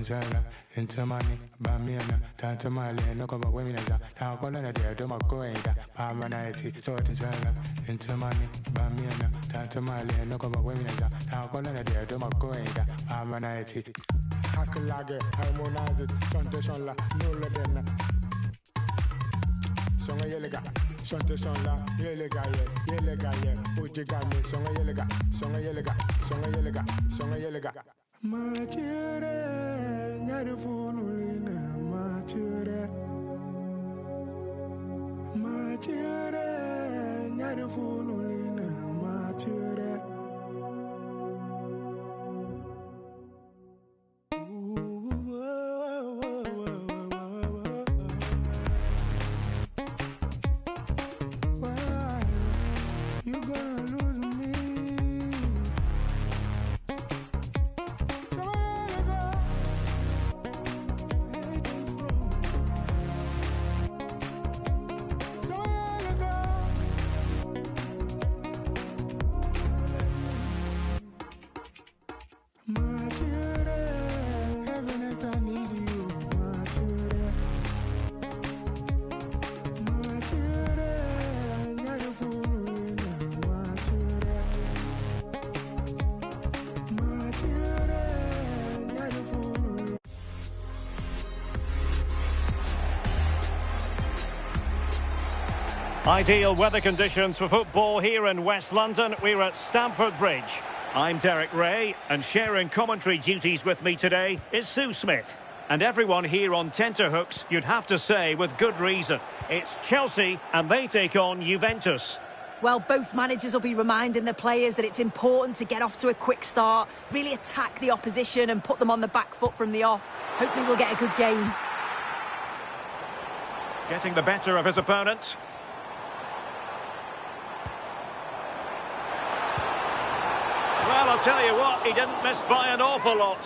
Zella, into money, Bamiana, Tanta Mali, no cover women as a town colony, they do my going, Pamanite, so to Zella, into money, Bamiana, Tanta Mali, no cover women as a town colony, they do my going, Pamanite. Hakalage, harmonize it, Santashonla, no Ladena. Songa Yelega, Santashonla, Yelega, Ujigami, Songa Yelega, Songa Yelega, Songa Yelega, Songa Yelega. Machere, Nyarufunulina, Machere, Machere, Nyarufunulina, Machere. You gonna lose me. Ideal weather conditions for football here in West London. We're at Stamford Bridge. I'm Derek Ray, and sharing commentary duties with me today is Sue Smith. And everyone here on tenterhooks, you'd have to say with good reason. It's Chelsea, and they take on Juventus. Well, both managers will be reminding the players that it's important to get off to a quick start, really attack the opposition and put them on the back foot from the off. Hopefully we'll get a good game. Getting the better of his opponent. Well, I'll tell you what, he didn't miss by an awful lot.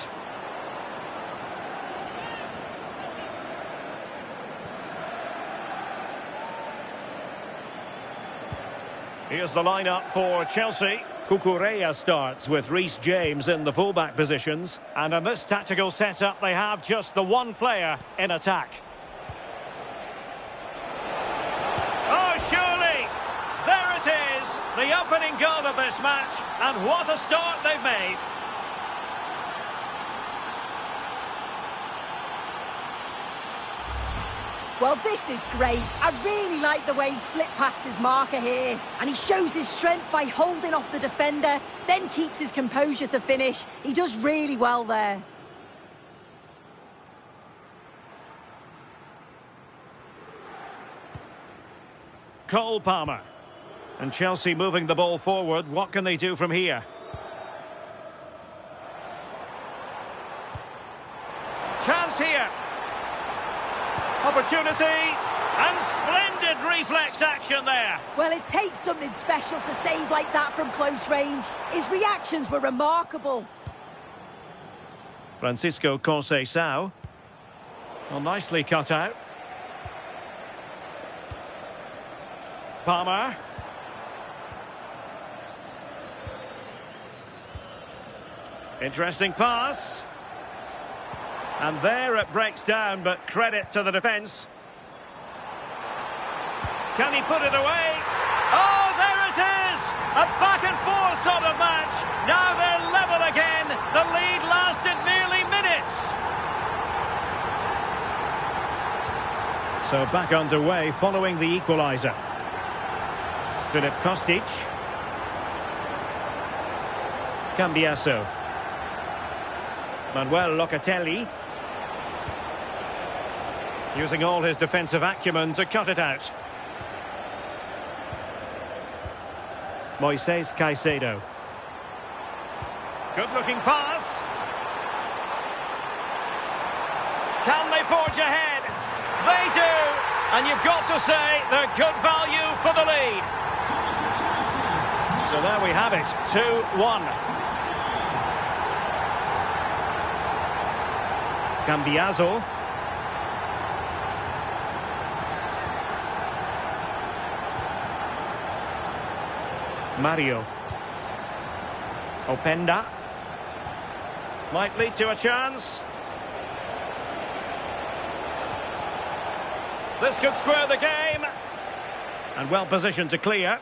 Here's the lineup for Chelsea. Cucurella starts with Reece James in the fullback positions. And in this tactical setup, they have just the one player in attack. Oh, surely! There it is! The opening goal of this match. And what a start they've made. Well, this is great. I really like the way he slipped past his marker here. And he shows his strength by holding off the defender, then keeps his composure to finish. He does really well there. Cole Palmer. And Chelsea moving the ball forward. What can they do from here? Chance here. Opportunity. And splendid reflex action there. Well, it takes something special to save like that from close range. His reactions were remarkable. Francisco Conceição. Well, nicely cut out. Palmer. Interesting pass. And there it breaks down, but credit to the defence. Can he put it away? Oh, there it is! A back-and-forth sort of match. Now they're level again. The lead lasted nearly minutes. So back underway following the equaliser. Filip Kostic. Cambiasso. Manuel Locatelli. Using all his defensive acumen to cut it out. Moises Caicedo. Good-looking pass. Can they forge ahead? They do! And you've got to say they're good value for the lead. So there we have it, 2-1. Cambiasso. Mario. Openda. Might lead to a chance. This could square the game. And well positioned to clear.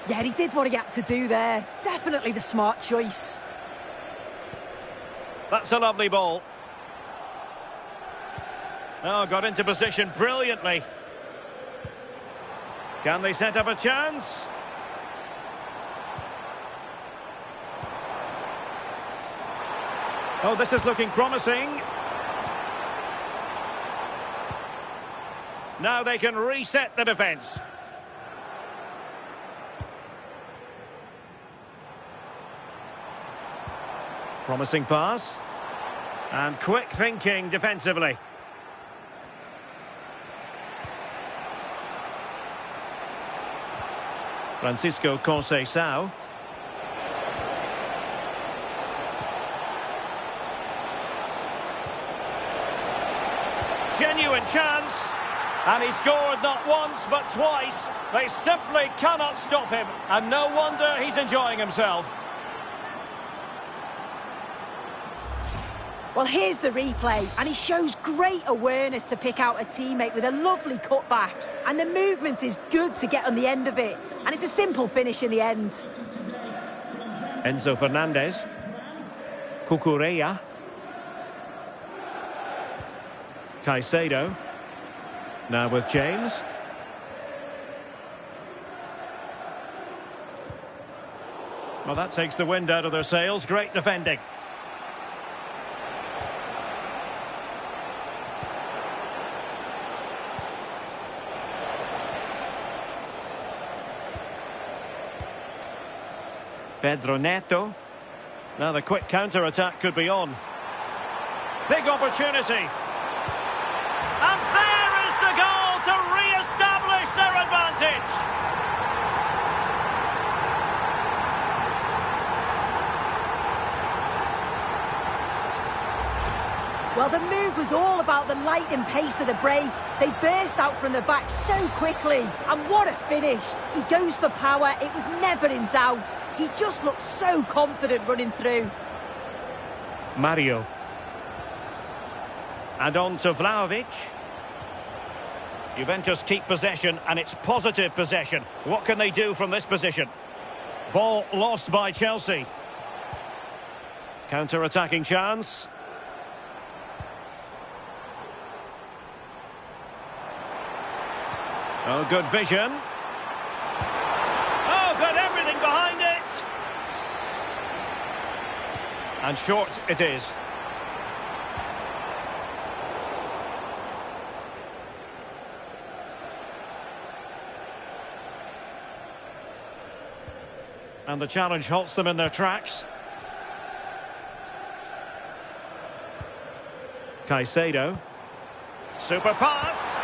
Yeah, he did what he had to do there. Definitely the smart choice. That's a lovely ball. Oh, got into position brilliantly. Can they set up a chance? Oh, this is looking promising. Now they can reset the defence. Promising pass. And quick thinking defensively. Francisco Conceição. Genuine chance. And he scored not once but twice. They simply cannot stop him. And no wonder he's enjoying himself. Well, here's the replay, and he shows great awareness to pick out a teammate with a lovely cutback. And the movement is good to get on the end of it. And it's a simple finish in the end. Enzo Fernandez. Cucurella. Caicedo. Now with James. Well, that takes the wind out of their sails. Great defending. Pedro Neto. Now the quick counter-attack could be on. Big opportunity. And there is the goal to re-establish their advantage. Well, the move was all about the lightning pace of the break. They burst out from the back so quickly. And what a finish. He goes for power. It was never in doubt. He just looked so confident running through. Mario. And on to Vlahovic. Juventus keep possession, and it's positive possession. What can they do from this position? Ball lost by Chelsea. Counter-attacking chance. Oh, good vision. Oh, got everything behind it. And short it is. And the challenge halts them in their tracks. Caicedo. Super pass.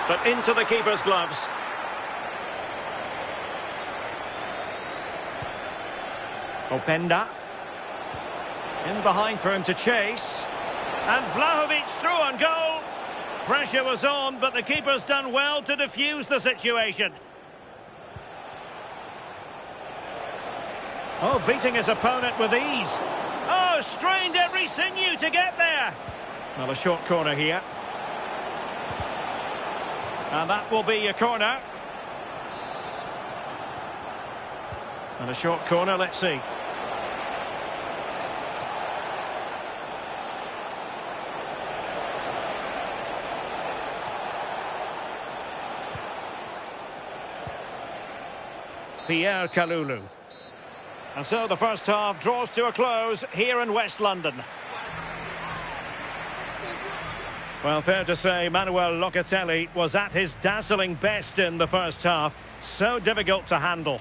But into the keeper's gloves. Openda. In behind for him to chase. And Vlahovic through on goal. Pressure was on, but the keeper's done well to defuse the situation. Oh, beating his opponent with ease. Oh, strained every sinew to get there. Well, a short corner here. And that will be a corner. And a short corner, let's see. Pierre Kalulu. And so the first half draws to a close here in West London. Well, fair to say, Manuel Locatelli was at his dazzling best in the first half. So difficult to handle.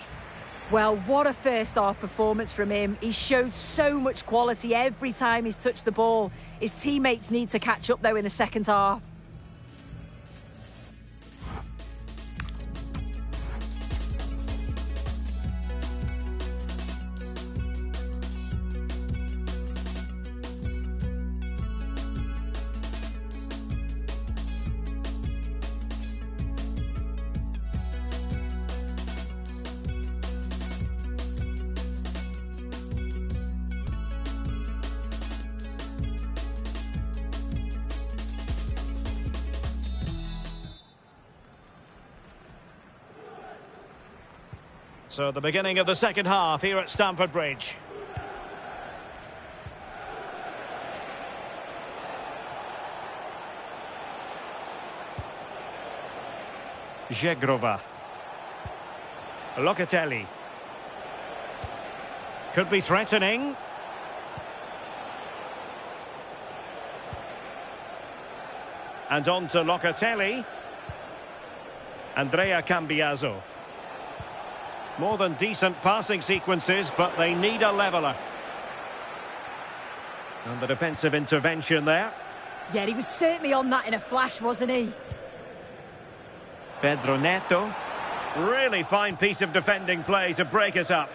Well, what a first half performance from him. He showed so much quality every time he's touched the ball. His teammates need to catch up, though, in the second half. So the beginning of the second half here at Stamford Bridge. Żegrova. Locatelli. Could be threatening. And on to Locatelli. Andrea Cambiaso. More than decent passing sequences, but they need a leveller. And the defensive intervention there. Yeah, he was certainly on that in a flash, wasn't he? Pedro Neto. Really fine piece of defending play to break us up.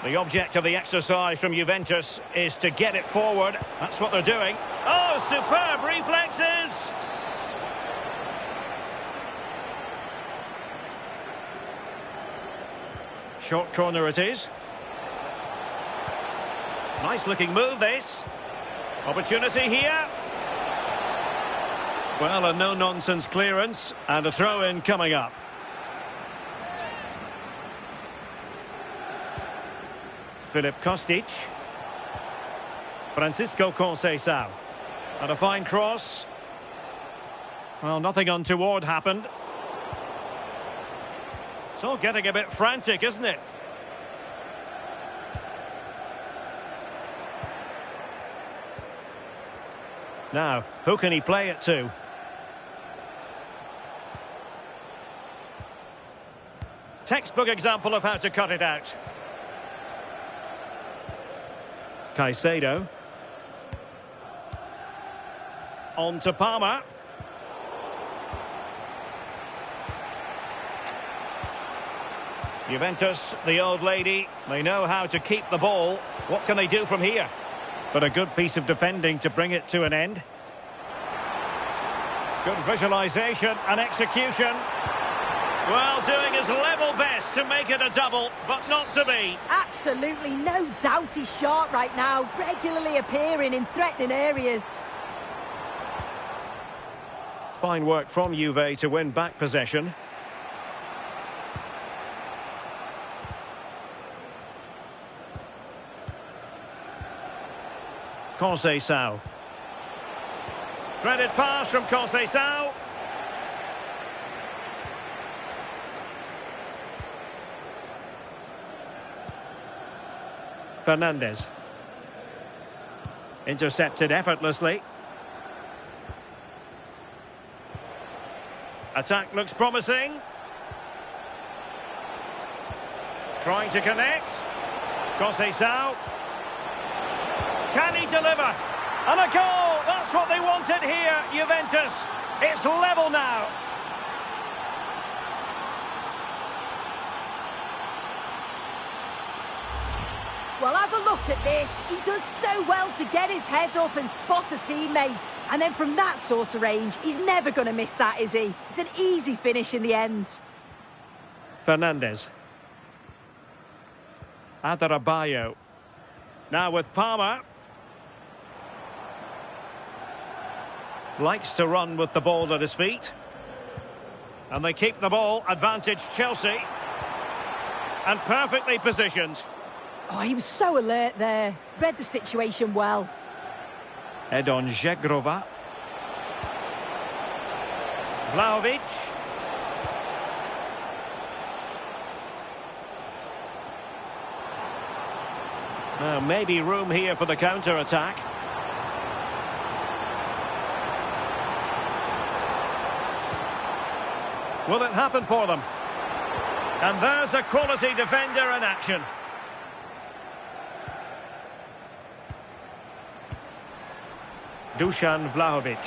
The object of the exercise from Juventus is to get it forward. That's what they're doing. Oh, superb reflexes! Short corner it is. Nice looking move, this. Opportunity here. Well, a no-nonsense clearance and a throw-in coming up. Filip Kostic. Francisco Conceição. And a fine cross. Well, nothing untoward happened. It's all getting a bit frantic, isn't it? Now, who can he play it to? Textbook example of how to cut it out. Caicedo. On to Palmer. Juventus, the old lady, they know how to keep the ball. What can they do from here? But a good piece of defending to bring it to an end. Good visualisation and execution. Well, doing his level best to make it a double, but not to be. Absolutely no doubt he's sharp right now, regularly appearing in threatening areas. Fine work from Juve to win back possession. Conceição. Threaded pass from Conceição. Fernandes. Intercepted effortlessly. Attack looks promising. Trying to connect. Conceição. Can he deliver? And a goal! That's what they wanted here, Juventus. It's level now. Well, have a look at this. He does so well to get his head up and spot a teammate. And then from that sort of range, he's never going to miss that, is he? It's an easy finish in the end. Fernandes. Adarabioyo. Now with Palmer. Likes to run with the ball at his feet. And they keep the ball. Advantage Chelsea. And perfectly positioned. Oh, he was so alert there. Read the situation well. Edon Żegrova. Vlahovic. Now maybe room here for the counter-attack. Will it happen for them? And there's a quality defender in action. Dusan Vlahovic.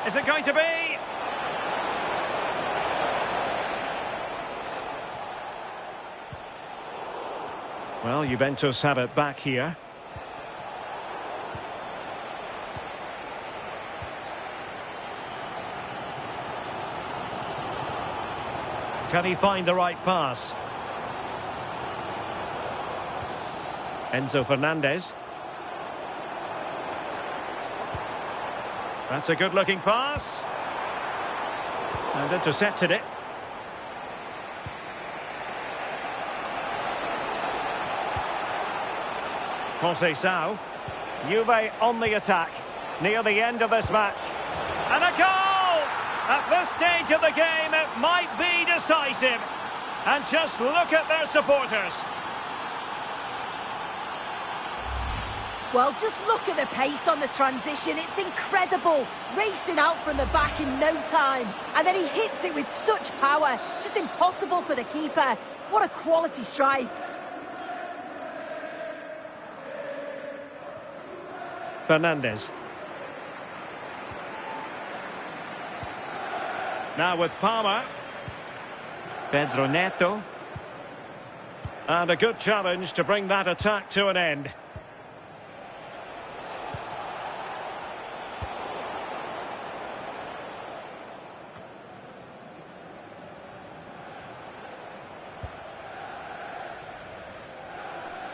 Is it going to be? Well, Juventus have it back here. Can he find the right pass? Enzo Fernandez. That's a good-looking pass. And intercepted it. Conceição. Juve on the attack. Near the end of this match. And a goal! At this stage of the game, it might be decisive. And just look at their supporters. Well, just look at the pace on the transition. It's incredible. Racing out from the back in no time. And then he hits it with such power. It's just impossible for the keeper. What a quality strike. Fernandes. Now with Palmer. Pedro Neto. And a good challenge to bring that attack to an end.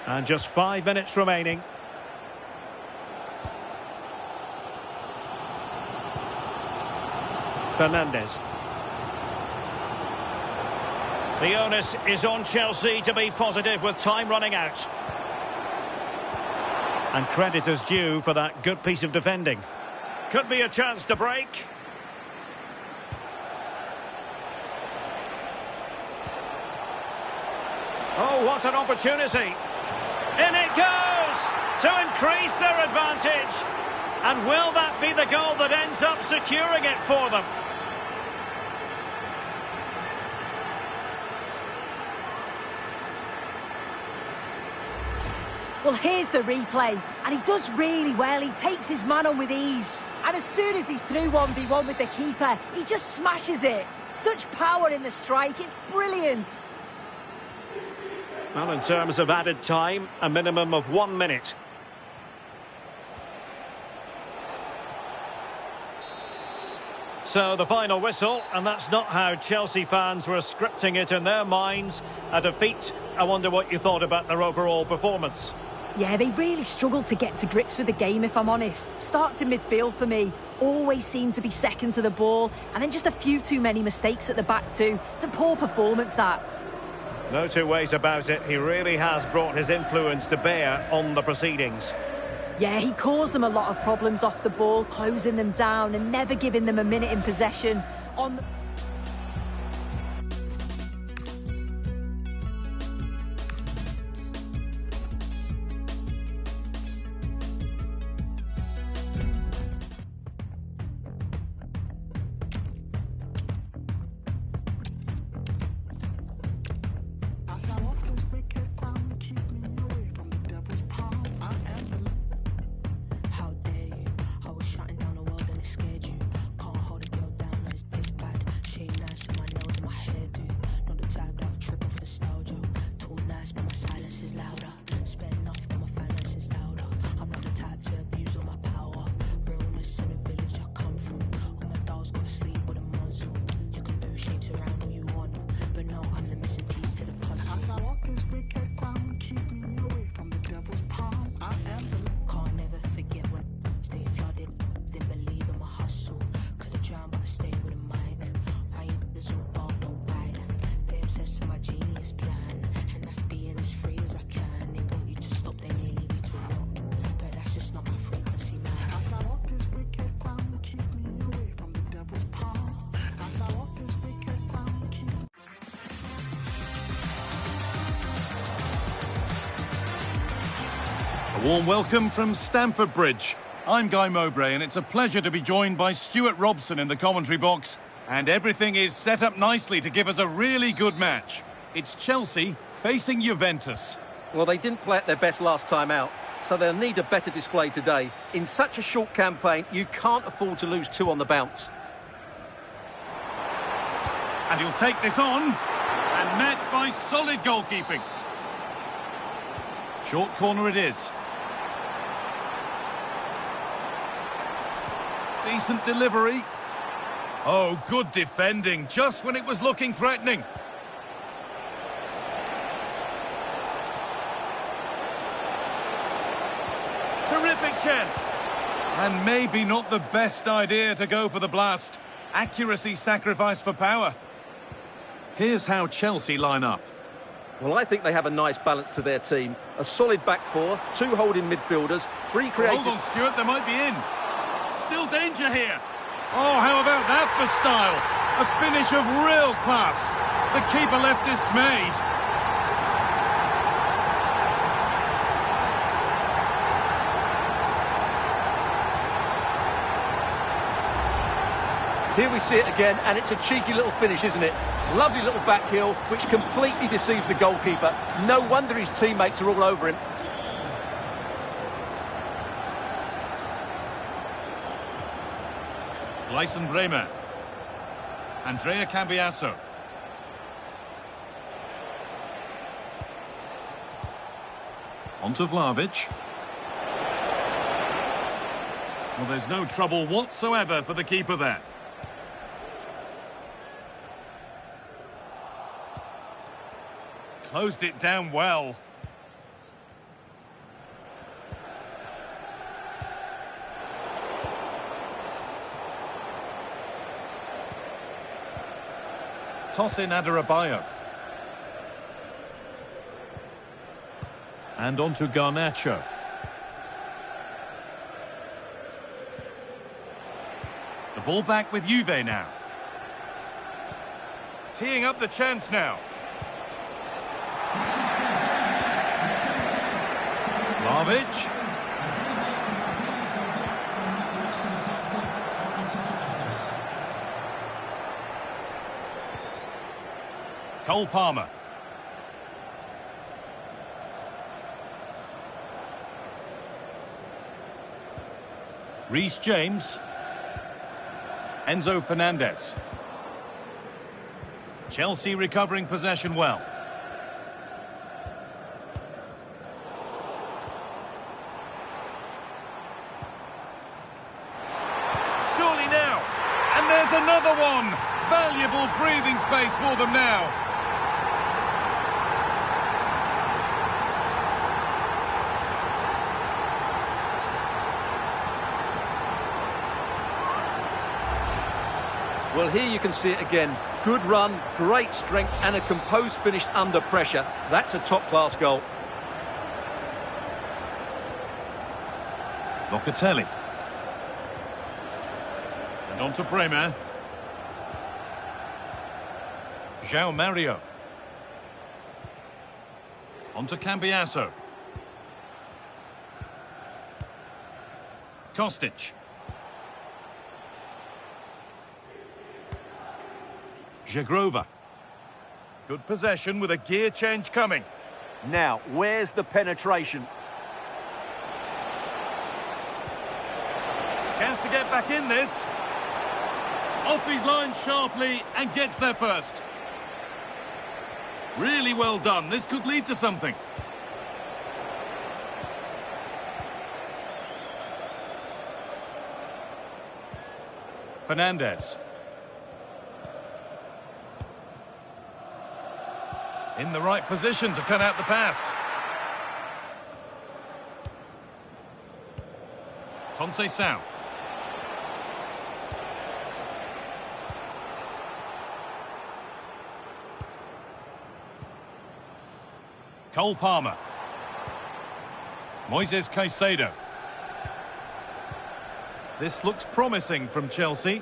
And just 5 minutes remaining. Fernandes. The onus is on Chelsea to be positive with time running out. And credit is due for that good piece of defending. Could be a chance to break. Oh, what an opportunity. In it goes to increase their advantage. And will that be the goal that ends up securing it for them? Well, here's the replay, and he does really well. He takes his man on with ease. And as soon as he's through 1v1 with the keeper, he just smashes it. Such power in the strike, it's brilliant. Well, in terms of added time, a minimum of 1 minute. So the final whistle, and that's not how Chelsea fans were scripting it in their minds. A defeat. I wonder what you thought about their overall performance. Yeah, they really struggled to get to grips with the game, if I'm honest. Starts in midfield for me. Always seem to be second to the ball, and then just a few too many mistakes at the back too. It's a poor performance, that. No two ways about it. He really has brought his influence to bear on the proceedings. Yeah, he caused them a lot of problems off the ball, closing them down and never giving them a minute in possession. On the... A warm welcome from Stamford Bridge. I'm Guy Mowbray, and it's a pleasure to be joined by Stuart Robson in the commentary box. And everything is set up nicely to give us a really good match. It's Chelsea facing Juventus. Well, they didn't play at their best last time out, so they'll need a better display today. In such a short campaign, you can't afford to lose two on the bounce. And he'll take this on, and met by solid goalkeeping. Short corner it is. Decent delivery. Oh, good defending, just when it was looking threatening. Terrific chance. And maybe not the best idea to go for the blast. Accuracy sacrificed for power. Here's how Chelsea line up. Well, I think they have a nice balance to their team. A solid back four, 2 holding midfielders, 3 creative... Hold on, Stuart, they might be in. Still danger here. Oh, how about that for style? A finish of real class. The keeper left dismayed. Here we see it again, and it's a cheeky little finish, isn't it? Lovely little back heel, which completely deceives the goalkeeper. No wonder his teammates are all over him. Gleison Bremer. Andrea Cambiasso. On to Vlahovic. Well, there's no trouble whatsoever for the keeper there. Closed it down well. Toss in Adarabioyo. And on to Garnacho. The ball back with Juve now. Teeing up the chance now. Vlahovic. Cole Palmer. Reece James. Enzo Fernandez. Chelsea recovering possession well. Surely now. And there's another one. Valuable breathing space for them now. Well, here you can see it again. Good run, great strength, and a composed finish under pressure. That's a top-class goal. Locatelli. And on to Bremer. João Mario. On to Cambiasso. Kostic. Jagrova. Good possession with a gear change coming. Now, where's the penetration? Chance to get back in this. Off his line sharply and gets there first. Really well done. This could lead to something. Fernandez. In the right position to cut out the pass. Conceição. Cole Palmer. Moises Caicedo. This looks promising from Chelsea.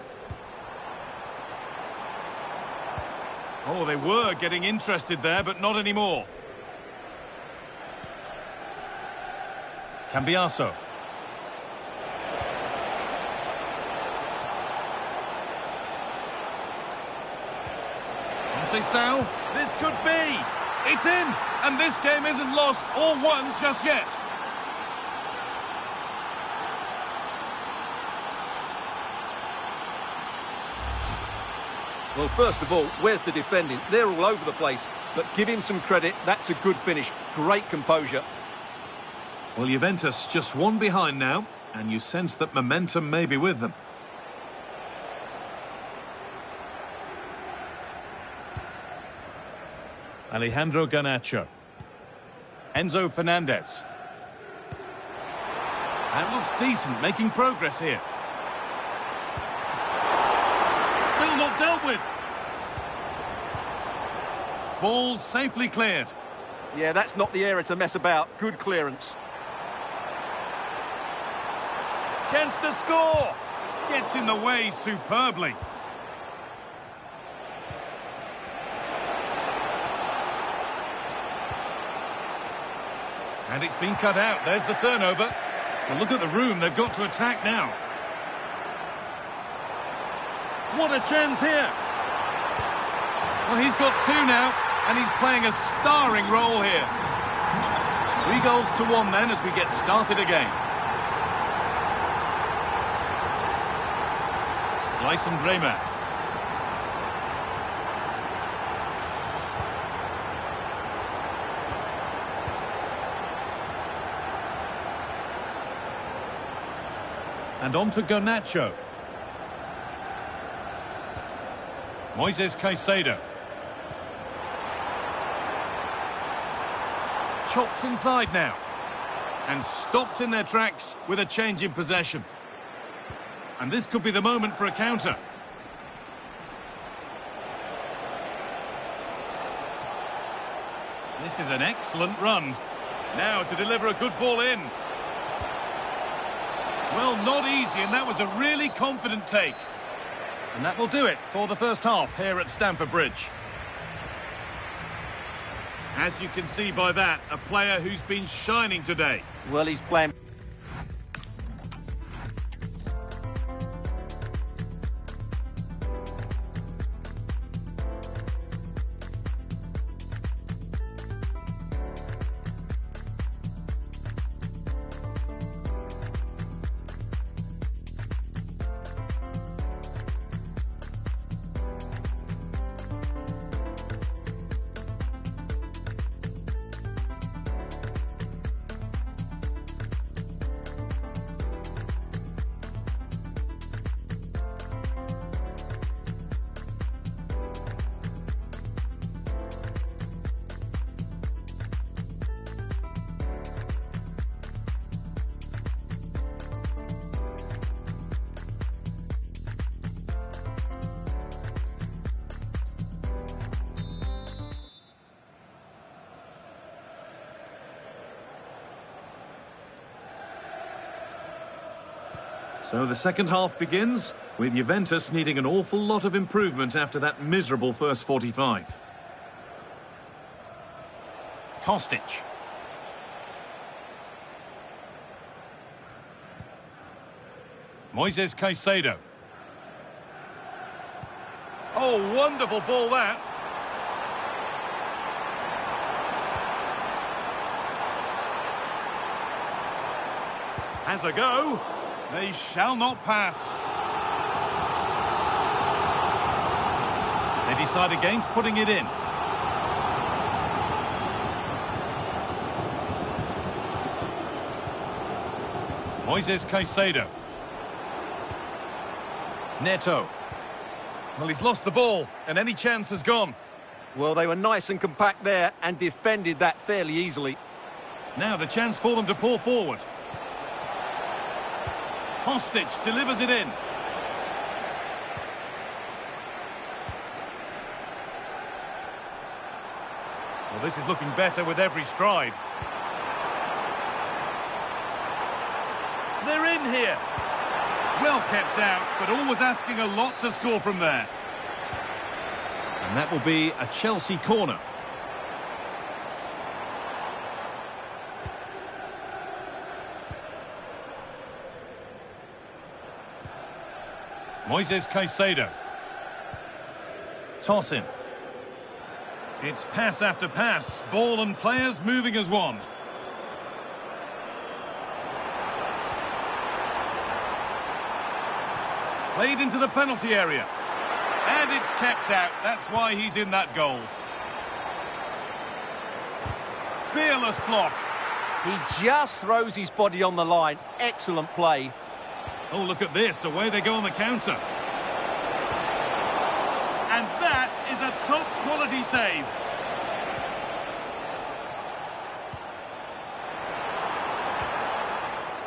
Oh, they were getting interested there, but not anymore. Cambiasso. Conceição. This could be. It's in. And this game isn't lost or won just yet. Well, first of all, where's the defending? They're all over the place. But give him some credit. That's a good finish. Great composure. Well, Juventus just one behind now, and you sense that momentum may be with them. Alejandro Garnacho. Enzo Fernandez. And looks decent, making progress here. Still not dealt with. Ball safely cleared. Yeah, that's not the area to mess about. Good clearance. Chance to score. Gets in the way superbly. And it's been cut out. There's the turnover. Well, look at the room they've got to attack now. What a chance here. Well, he's got two now, and he's playing a starring role here. 3 goals to 1 then as we get started again. Gleison Bremer. And on to Garnacho. Moises Caicedo. Chops inside now. And stopped in their tracks with a change in possession. And this could be the moment for a counter. This is an excellent run. Now to deliver a good ball in. Well, not easy, and that was a really confident take. And that will do it for the first half here at Stamford Bridge. As you can see by that, a player who's been shining today. Well, he's playing... So the second half begins, with Juventus needing an awful lot of improvement after that miserable first 45. Kostic. Moises Caicedo. Oh, wonderful ball that. Has a go. They shall not pass. They decide against putting it in. Moises Caicedo. Neto. Well, he's lost the ball, and any chance has gone. Well, they were nice and compact there and defended that fairly easily. Now the chance for them to pour forward. Kostic delivers it in. Well, this is looking better with every stride. They're in here. Well kept out, but always asking a lot to score from there. And that will be a Chelsea corner. Moises Caicedo. Toss in. It's pass after pass. Ball and players moving as one. Played into the penalty area. And it's kept out. That's why he's in that goal. Fearless block. He just throws his body on the line. Excellent play. Oh, look at this. Away they go on the counter. And that is a top-quality save.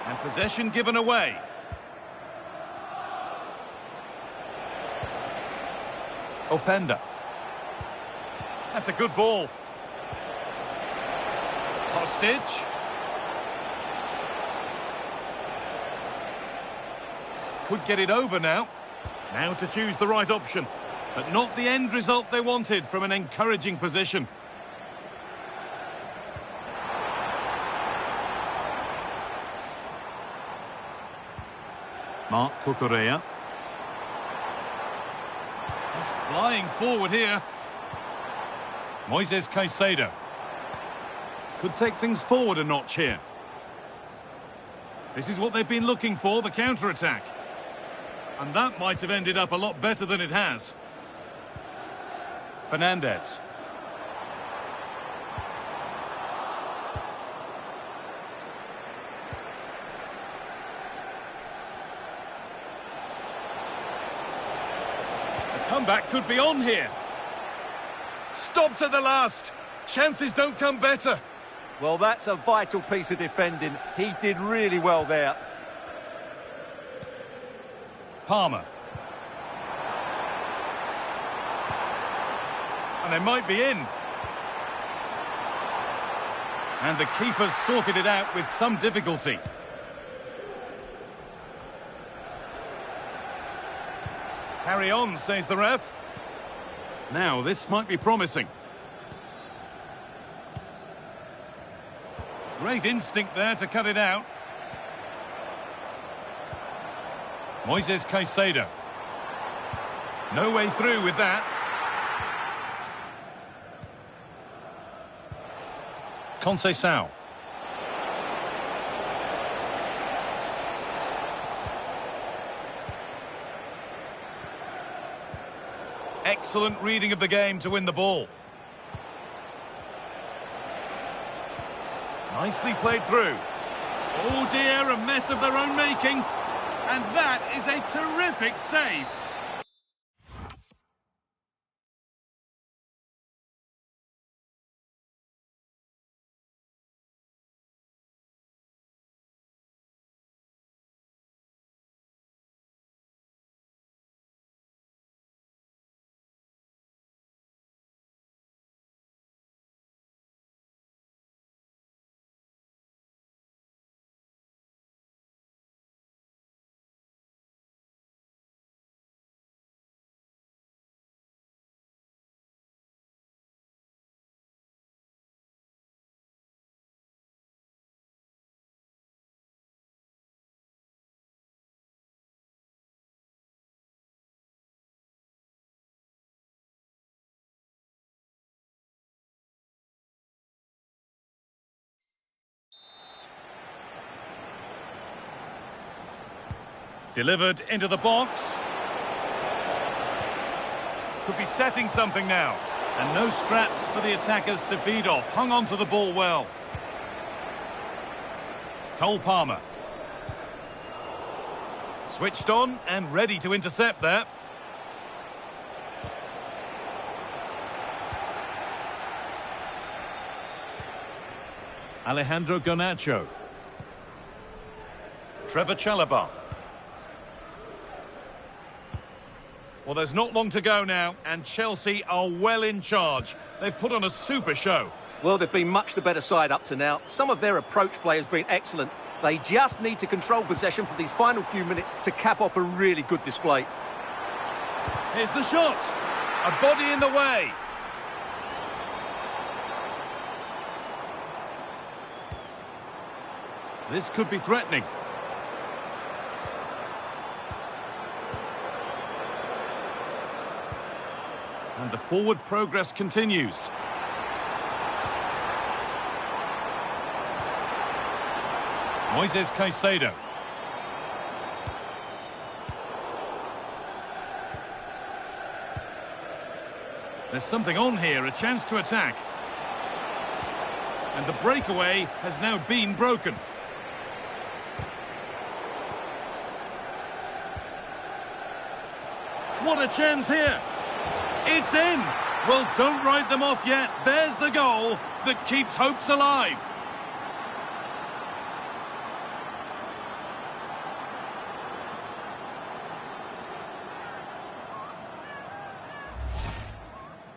And And possession given away. Openda. That's a good ball. Hostage. Could get it over now. Now to choose the right option. But not the end result they wanted from an encouraging position. Mark Cucurella. He's flying forward here. Moises Caicedo. Could take things forward a notch here. This is what they've been looking for, the counter-attack. And that might have ended up a lot better than it has. Fernandez. The comeback could be on here. Stop to the last. Chances don't come better. Well, that's a vital piece of defending. He did really well there. Palmer. And they might be in. And the keeper's sorted it out with some difficulty. Carry on, says the ref. Now, this might be promising. Great instinct there to cut it out. Moises Caicedo. No way through with that. Conceição. Excellent reading of the game to win the ball. Nicely played through. Oh dear, a mess of their own making. And that is a terrific save. Delivered into the box. Could be setting something now. And no scraps for the attackers to feed off. Hung on to the ball well. Cole Palmer. Switched on and ready to intercept there. Alejandro Garnacho. Trevor Chalobah. Well, there's not long to go now, and Chelsea are well in charge. They've put on a super show. Well, they've been much the better side up to now. Some of their approach play has been excellent. They just need to control possession for these final few minutes to cap off a really good display. Here's the shot. A body in the way. This could be threatening. And the forward progress continues. Moises Caicedo. There's something on here, a chance to attack. And the breakaway has now been broken. What a chance here! It's in! Well, don't write them off yet. There's the goal that keeps hopes alive.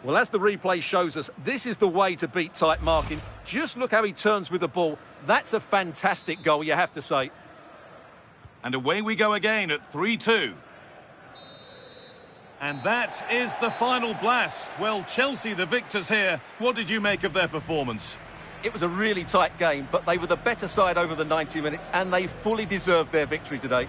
Well, as the replay shows us, this is the way to beat tight marking. Just look how he turns with the ball. That's a fantastic goal, you have to say. And away we go again at 3-2. And that is the final blast. Well, Chelsea, the victors here. What did you make of their performance? It was a really tight game, but they were the better side over the 90 minutes, and they fully deserved their victory today.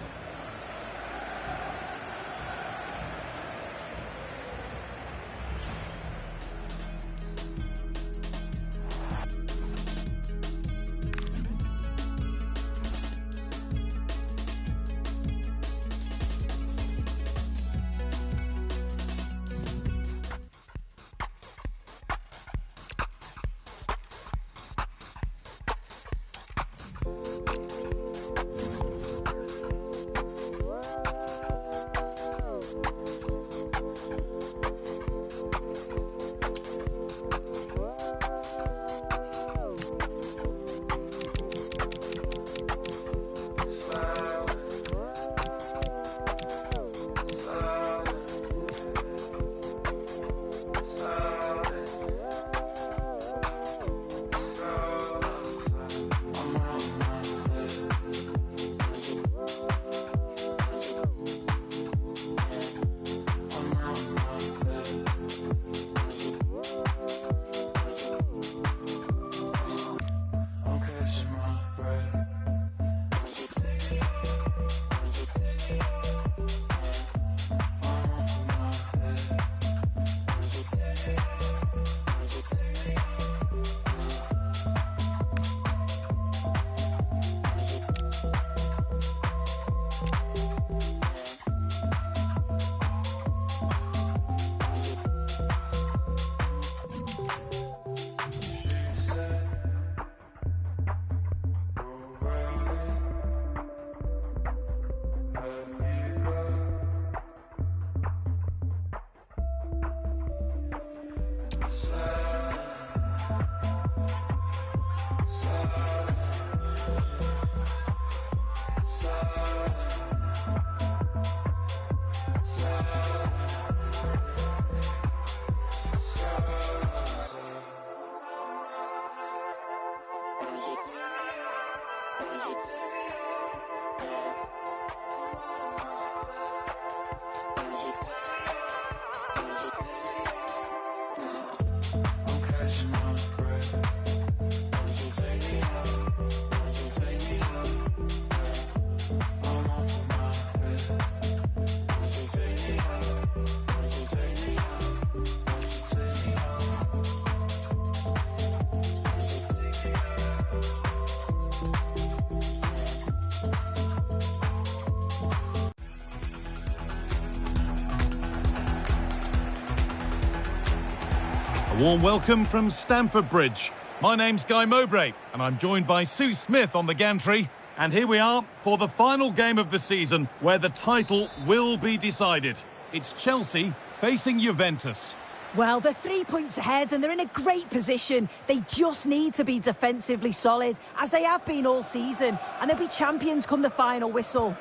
A warm welcome from Stamford Bridge. My name's Guy Mowbray, and I'm joined by Sue Smith on the gantry. And here we are for the final game of the season, where the title will be decided. It's Chelsea facing Juventus. Well, they're 3 points ahead and they're in a great position. They just need to be defensively solid, as they have been all season, and they'll be champions come the final whistle.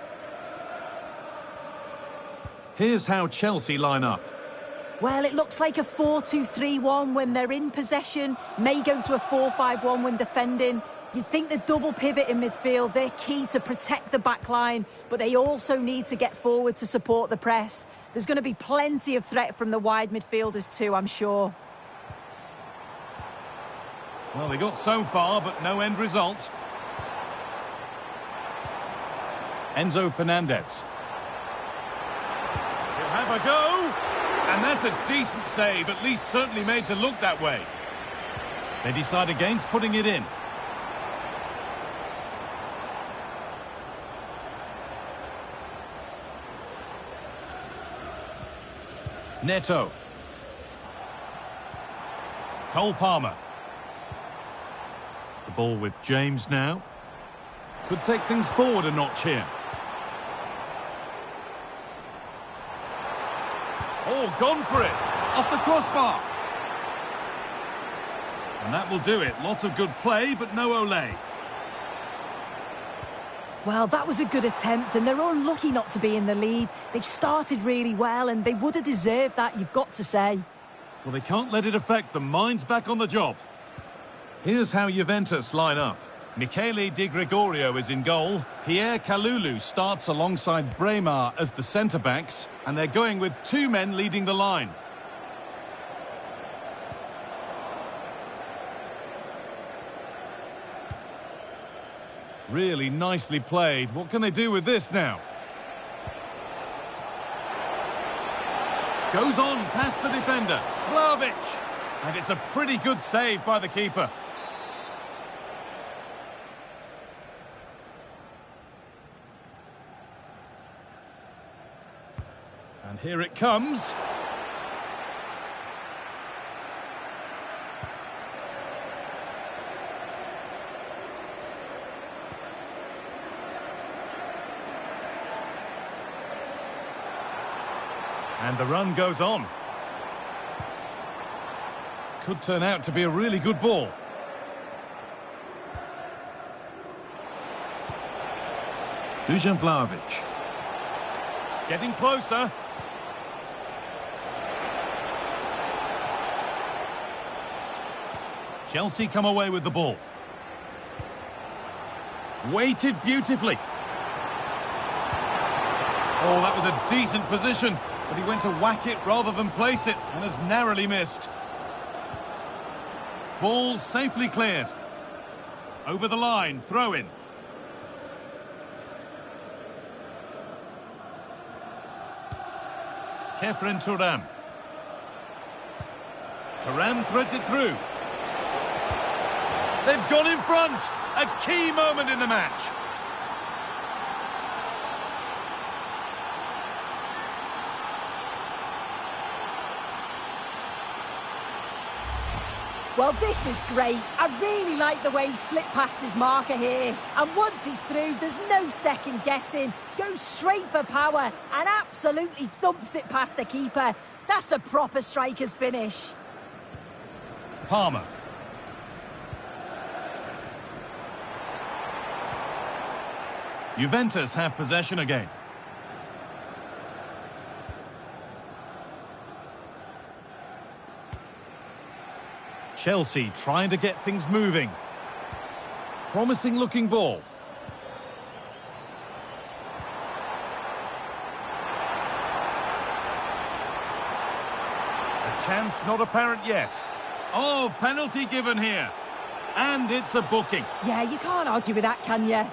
Here's how Chelsea line up. Well, it looks like a 4-2-3-1 when they're in possession, may go to a 4-5-1 when defending. You'd think the double pivot in midfield, they're key to protect the back line, but they also need to get forward to support the press. There's going to be plenty of threat from the wide midfielders too, I'm sure. Well, they got so far, but no end result. Enzo Fernandez. He'll have a go. And that's a decent save, at least certainly made to look that way. They decide against putting it in. Neto. Cole Palmer. The ball with James now. Could take things forward a notch here. Oh, gone for it. Off the crossbar. And that will do it. Lots of good play, but no Olé. Well, that was a good attempt, and they're unlucky not to be in the lead. They've started really well, and they would have deserved that, you've got to say. Well, they can't let it affect them. Mind's back on the job. Here's how Juventus line up. Michele Di Gregorio is in goal. Pierre Kalulu starts alongside Bremer as the centre-backs. And they're going with two men leading the line. Really nicely played. What can they do with this now? Goes on past the defender. Vlahovic. And it's a pretty good save by the keeper. And here it comes. And the run goes on. Could turn out to be a really good ball. Dusan Vlahovic. Getting closer. Chelsea come away with the ball. Weighted beautifully. Oh, that was a decent position. But he went to whack it rather than place it and has narrowly missed. Ball safely cleared. Over the line, throw in. Kefren Thuram. Thuram threads it through. They've gone in front. A key moment in the match. Well, this is great. I really like the way he slipped past his marker here. And once he's through, there's no second guessing. Goes straight for power and absolutely thumps it past the keeper. That's a proper striker's finish. Palmer. Juventus have possession again. Chelsea trying to get things moving. Promising looking ball. A chance not apparent yet. Oh, penalty given here. And it's a booking. Yeah, you can't argue with that, can you?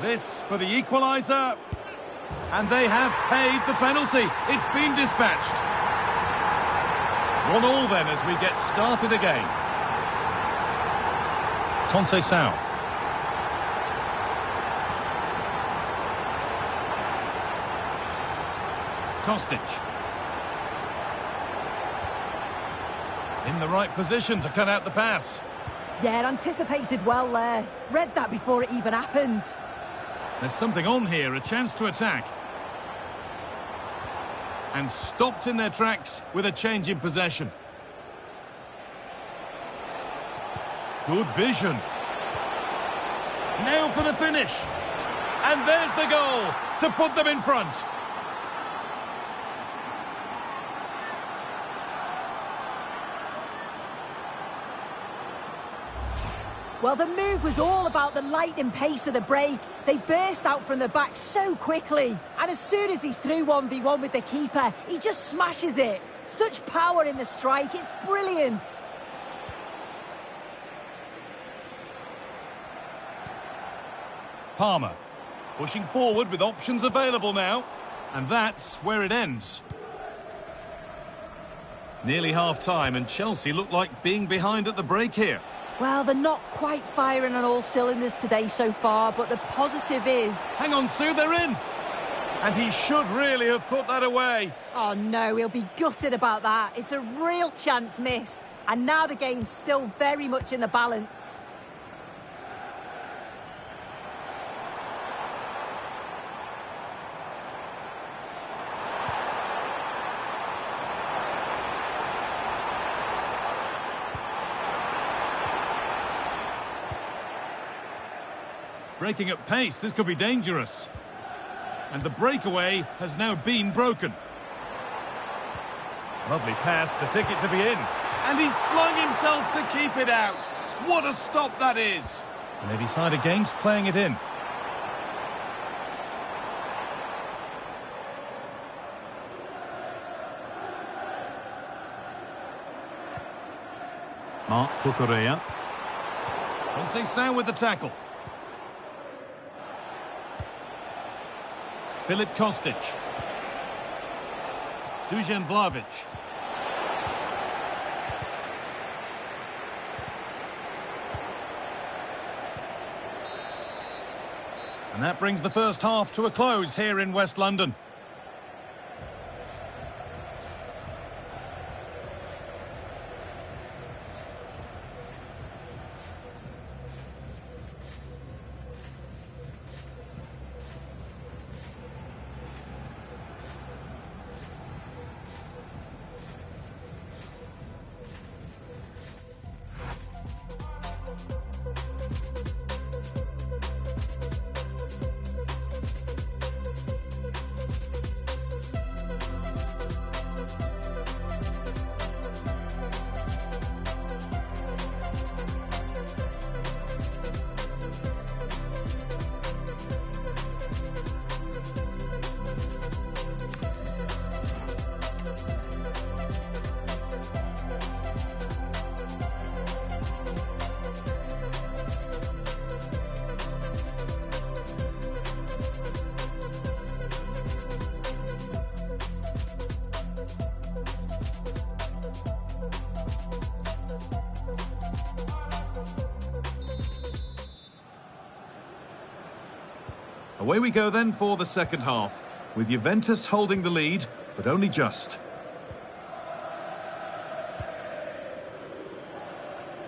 This for the equaliser. And they have paid the penalty. It's been dispatched. 1-1 then as we get started again. Conceição. Kostic. In the right position to cut out the pass. Yeah, anticipated well there. Read that before it even happened. There's something on here, a chance to attack. And stopped in their tracks with a change in possession. Good vision. Now for the finish. And there's the goal to put them in front. Well, the move was all about the lightning pace of the break. They burst out from the back so quickly. And as soon as he's through 1v1 with the keeper, he just smashes it. Such power in the strike, it's brilliant. Palmer, pushing forward with options available now. And that's where it ends. Nearly half-time and Chelsea look like being behind at the break here. Well, they're not quite firing on all cylinders today so far, but the positive is... Hang on, Sue, they're in! And he should really have put that away. Oh, no, he'll be gutted about that. It's a real chance missed. And now the game's still very much in the balance. Breaking at pace, this could be dangerous. And the breakaway has now been broken. Lovely pass, the ticket to be in. And he's flung himself to keep it out. What a stop that is. And they decide against playing it in. Mark Cucurella. Conceição with the tackle. Filip Kostic. Dusan Vlahovic. And that brings the first half to a close here in West London. Away we go then for the second half, with Juventus holding the lead, but only just.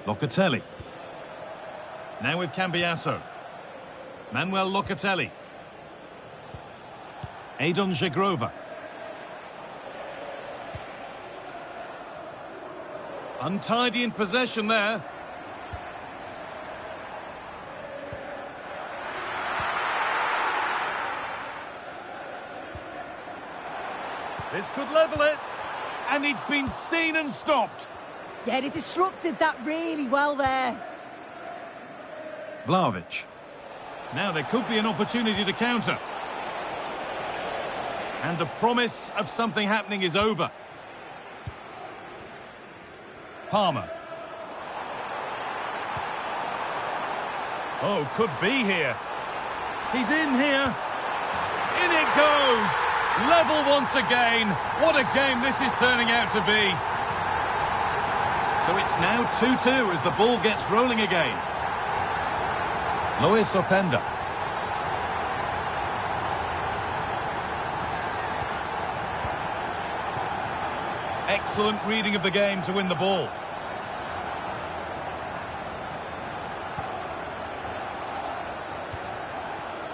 Locatelli. Now with Cambiasso. Manuel Locatelli. Adon Żegrova. Untidy in possession there. This could level it, and it's been seen and stopped. Yeah, they disrupted that really well there. Vlahovic. Now there could be an opportunity to counter. And the promise of something happening is over. Palmer. Oh, could be here. He's in here. In it goes. Level once again. What a game this is turning out to be. So it's now 2-2 as the ball gets rolling again. Luis Openda. Excellent reading of the game to win the ball.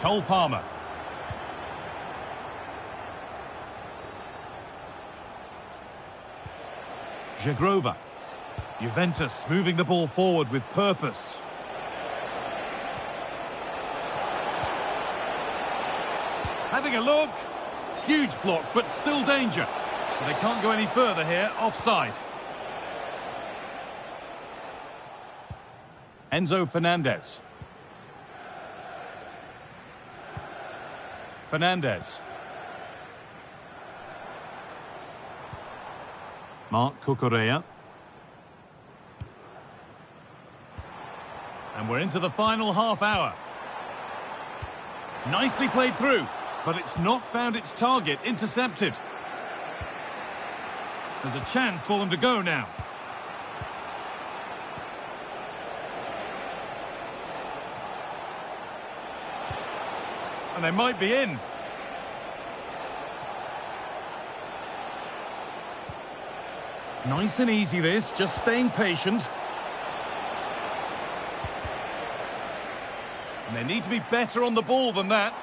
Cole Palmer. Żegrova. Juventus moving the ball forward with purpose. Having a look. Huge block, but still danger. But they can't go any further here, offside. Enzo Fernandez. Fernandez. Mark Cucurella. And we're into the final half hour. Nicely played through, but it's not found its target, intercepted. There's a chance for them to go now. And they might be in. Nice and easy this, just staying patient. And they need to be better on the ball than that.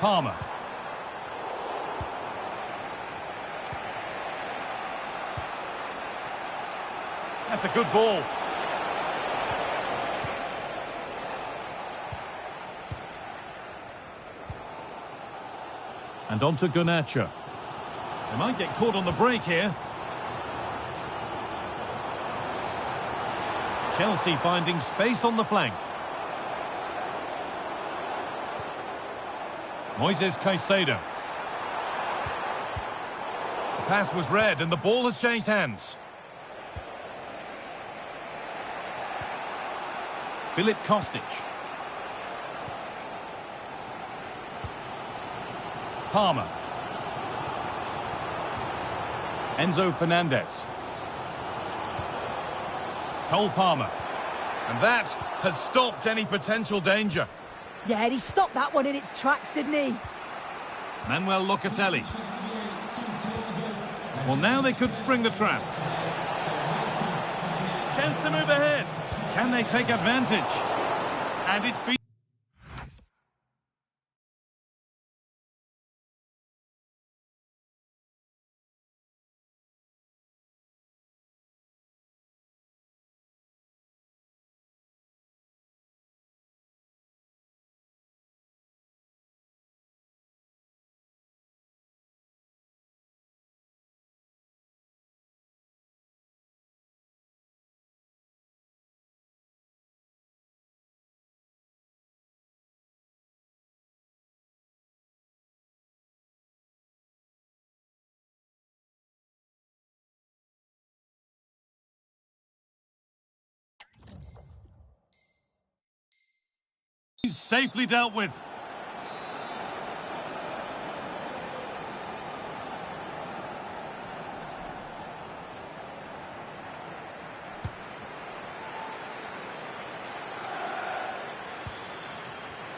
Palmer. That's a good ball. And on to Garnacho. They might get caught on the break here. Chelsea finding space on the flank. Moises Caicedo. The pass was read and the ball has changed hands. Filip Kostic. Palmer. Enzo Fernandez. Cole Palmer. And that has stopped any potential danger. Yeah, and he stopped that one in its tracks, didn't he? Manuel Locatelli. Well, now they could spring the trap. Chance to move ahead. Can they take advantage? And it's been... safely dealt with.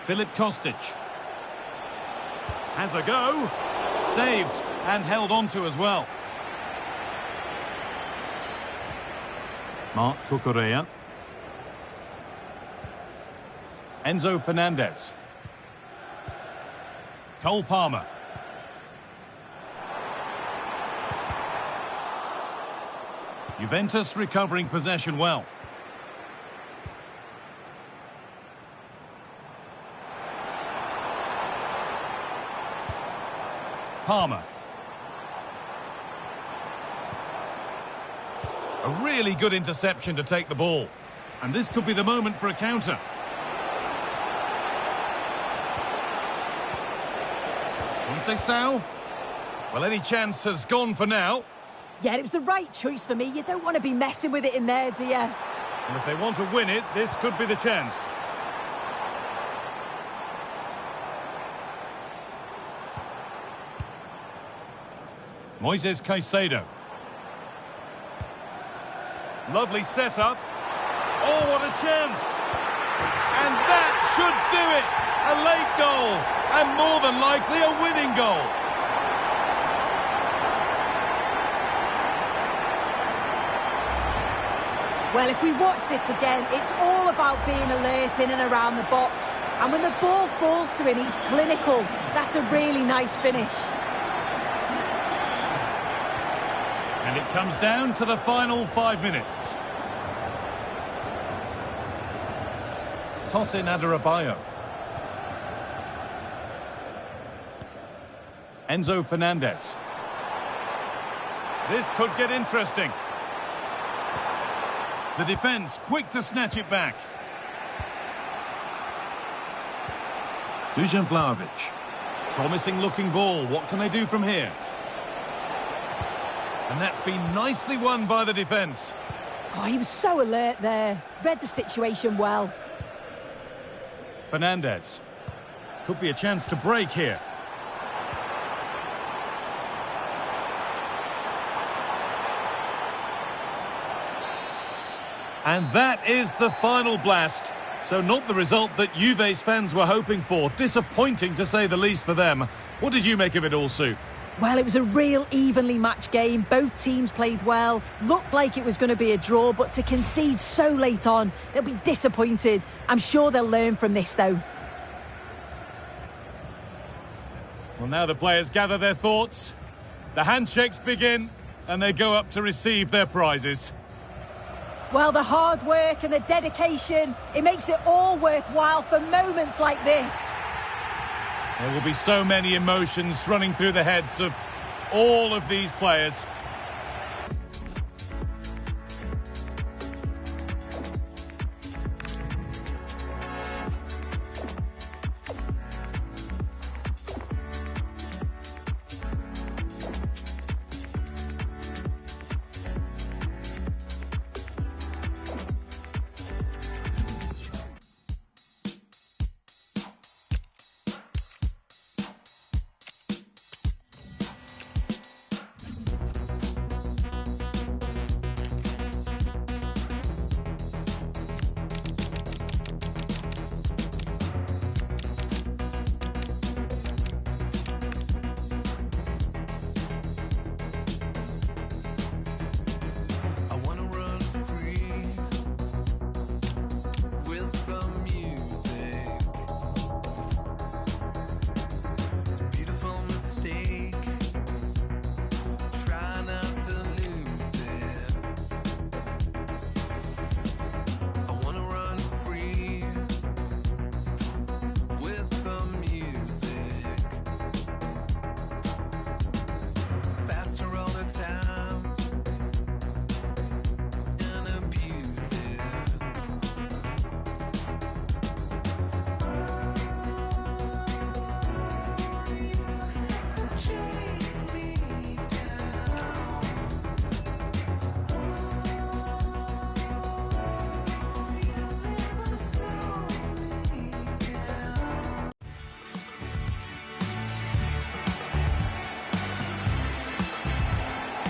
Filip Kostic has a go, saved and held on to as well. Marc Cucurella. Enzo Fernandez. Cole Palmer. Juventus recovering possession well. Palmer. A really good interception to take the ball. And this could be the moment for a counter. Sao? Well, any chance has gone for now. Yeah, it was the right choice for me. You don't want to be messing with it in there, do you? And if they want to win it, this could be the chance. Moises Caicedo. Lovely setup. Oh, what a chance! And that should do it! A late goal, and more than likely a winning goal. Well, if we watch this again, it's all about being alert in and around the box. And when the ball falls to him, he's clinical. That's a really nice finish. And it comes down to the final 5 minutes. Tosin Adarabioyo. Enzo Fernandez. This could get interesting. The defence quick to snatch it back. Dusan Vlahovic. Promising looking ball. What can they do from here? And that's been nicely won by the defence. Oh, he was so alert there. Read the situation well. Fernandez. Could be a chance to break here. And that is the final blast. So not the result that Juve's fans were hoping for. Disappointing to say the least for them. What did you make of it all, Sue? Well, it was a real evenly matched game. Both teams played well. Looked like it was going to be a draw, but to concede so late on, they'll be disappointed. I'm sure they'll learn from this, though. Well, now the players gather their thoughts. The handshakes begin, and they go up to receive their prizes. Well, the hard work and the dedication, it makes it all worthwhile for moments like this. There will be so many emotions running through the heads of all of these players.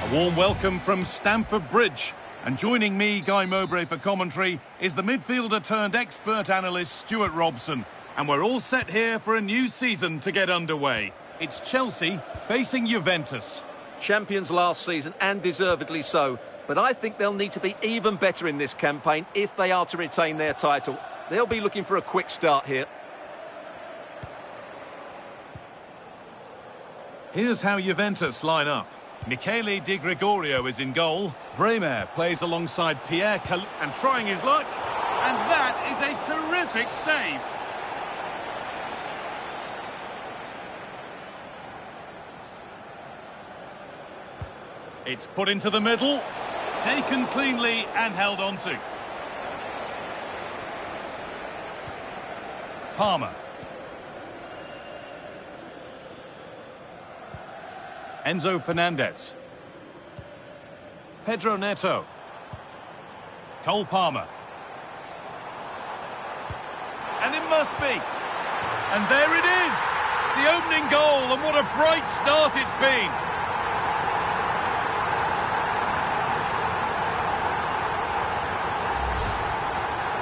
A warm welcome from Stamford Bridge. And joining me, Guy Mowbray, for commentary is the midfielder turned expert analyst Stuart Robson. And we're all set here for a new season to get underway. It's Chelsea facing Juventus. Champions last season, and deservedly so. But I think they'll need to be even better in this campaign if they are to retain their title. They'll be looking for a quick start here. Here's how Juventus line up. Michele Di Gregorio is in goal. Bremer plays alongside Pierre and trying his luck. And that is a terrific save. It's put into the middle. Taken cleanly and held on to. Palmer. Enzo Fernandez. Pedro Neto. Cole Palmer. And it must be. And there it is. The opening goal, and what a bright start it's been.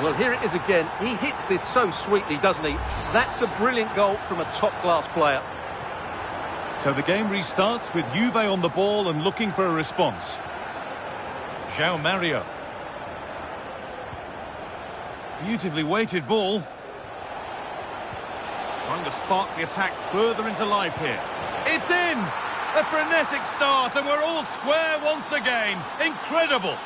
Well, here it is again. He hits this so sweetly, doesn't he? That's a brilliant goal from a top-class player. So the game restarts with Juve on the ball and looking for a response. João Mario. Beautifully weighted ball. Trying to spark the attack further into life here. It's in! A frenetic start, and we're all square once again. Incredible!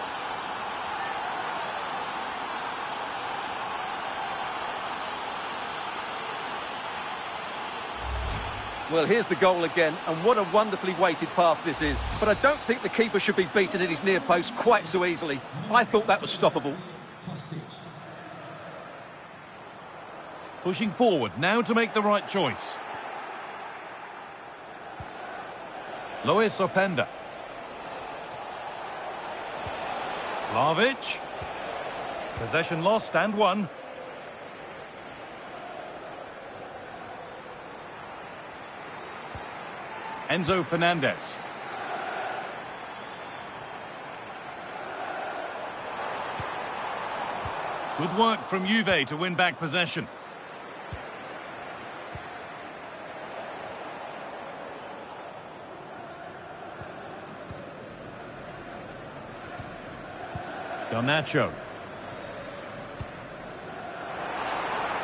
Well, here's the goal again, and what a wonderfully weighted pass this is. But I don't think the keeper should be beaten at his near post quite so easily. I thought that was stoppable. Pushing forward now to make the right choice. Luis Openda. Vlahovic. Possession lost and won. Enzo Fernandez. Good work from Juve to win back possession. Garnacho.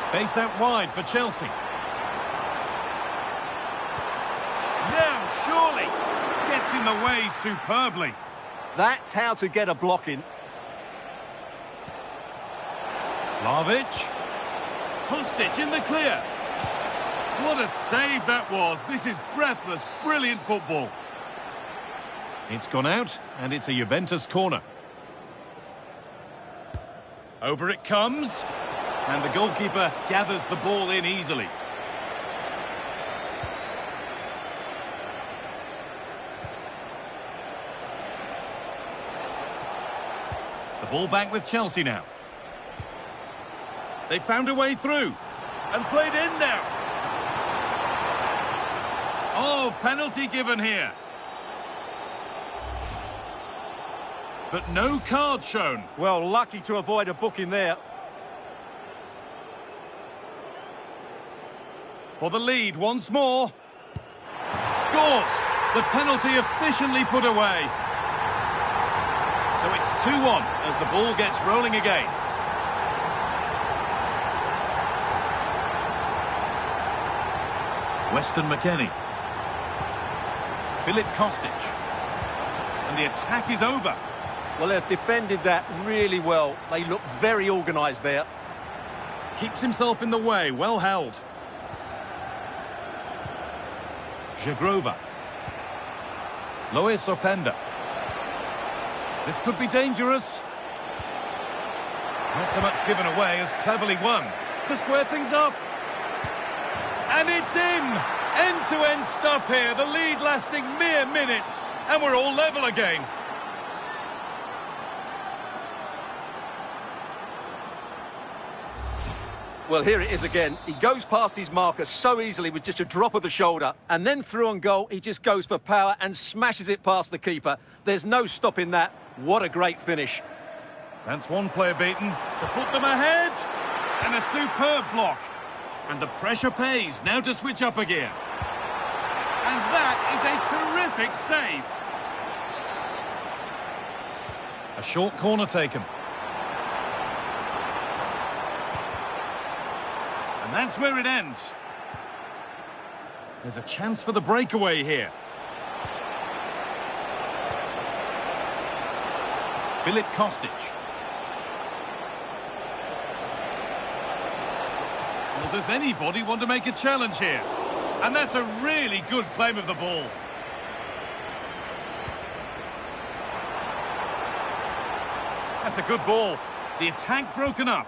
Space out wide for Chelsea. Now, surely, gets in the way superbly. That's how to get a block in. Vlahovic. Kostic in the clear. What a save that was. This is breathless, brilliant football. It's gone out, and it's a Juventus corner. Over it comes, and the goalkeeper gathers the ball in easily. The ball back with Chelsea now. They found a way through, and played in now. Oh, penalty given here. But no card shown. Well, lucky to avoid a booking there. For the lead once more. Scores! The penalty efficiently put away. So it's 2-1 as the ball gets rolling again. Weston McKennie. Philip Kostic. And the attack is over. Well, they've defended that really well. They look very organised there. Keeps himself in the way, well held. Jagrova. Lois Openda. This could be dangerous. Not so much given away as cleverly won. To square things up. And it's in! End-to-end stuff here. The lead lasting mere minutes. And we're all level again. Well, here it is again. He goes past his marker so easily with just a drop of the shoulder. And then through on goal, he just goes for power and smashes it past the keeper. There's no stopping that. What a great finish. That's one player beaten to put them ahead. And a superb block. And the pressure pays. Now to switch up a gear. And that is a terrific save. A short corner taken. And that's where it ends. There's a chance for the breakaway here. Philip Kostic. Well, does anybody want to make a challenge here? And that's a really good claim of the ball. That's a good ball. The attack broken up.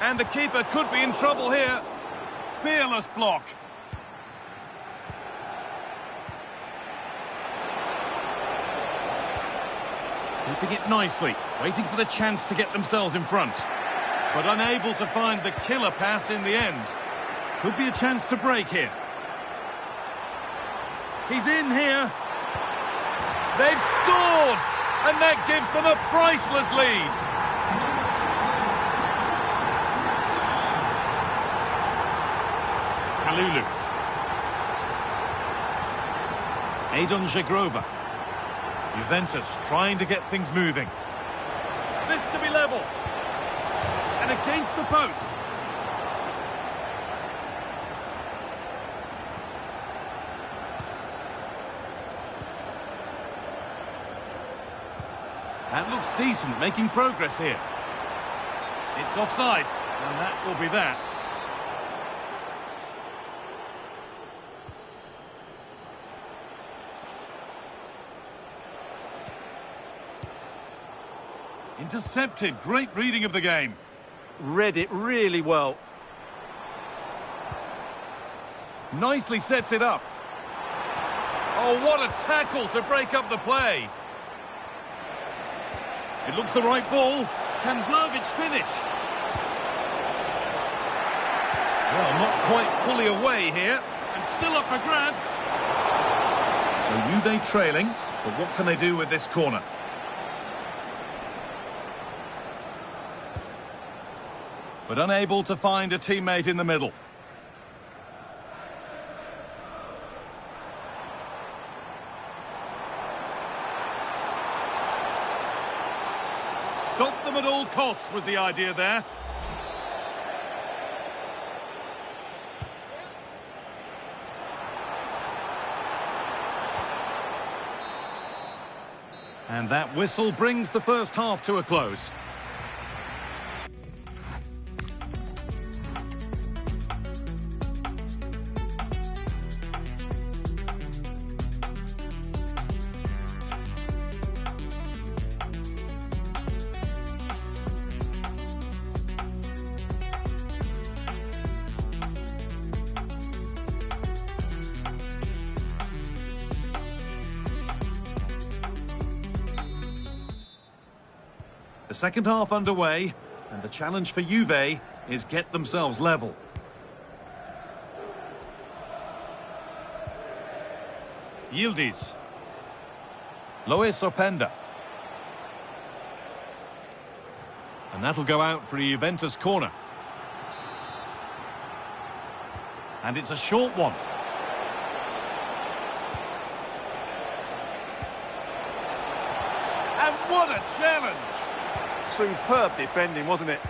And the keeper could be in trouble here. Fearless block. Keeping it nicely, waiting for the chance to get themselves in front. But unable to find the killer pass in the end. Could be a chance to break here. He's in here. They've scored! And that gives them a priceless lead. Kalulu. Adon Jagrova. Juventus trying to get things moving. This to be level. And against the post. That looks decent, making progress here. It's offside, and that will be that. Intercepted, great reading of the game. Read it really well. Nicely sets it up. Oh, what a tackle to break up the play. It looks the right ball. Can Vlahovic finish? Well, not quite fully away here. And still up for grabs. So Juve trailing, but what can they do with this corner? But unable to find a teammate in the middle. Stop them at all costs was the idea there. And that whistle brings the first half to a close. second half underway, and the challenge for Juve is get themselves level. Yildiz. Lois Openda. And that'll go out for a Juventus corner. And it's a short one. And what a challenge! Superb defending, wasn't it?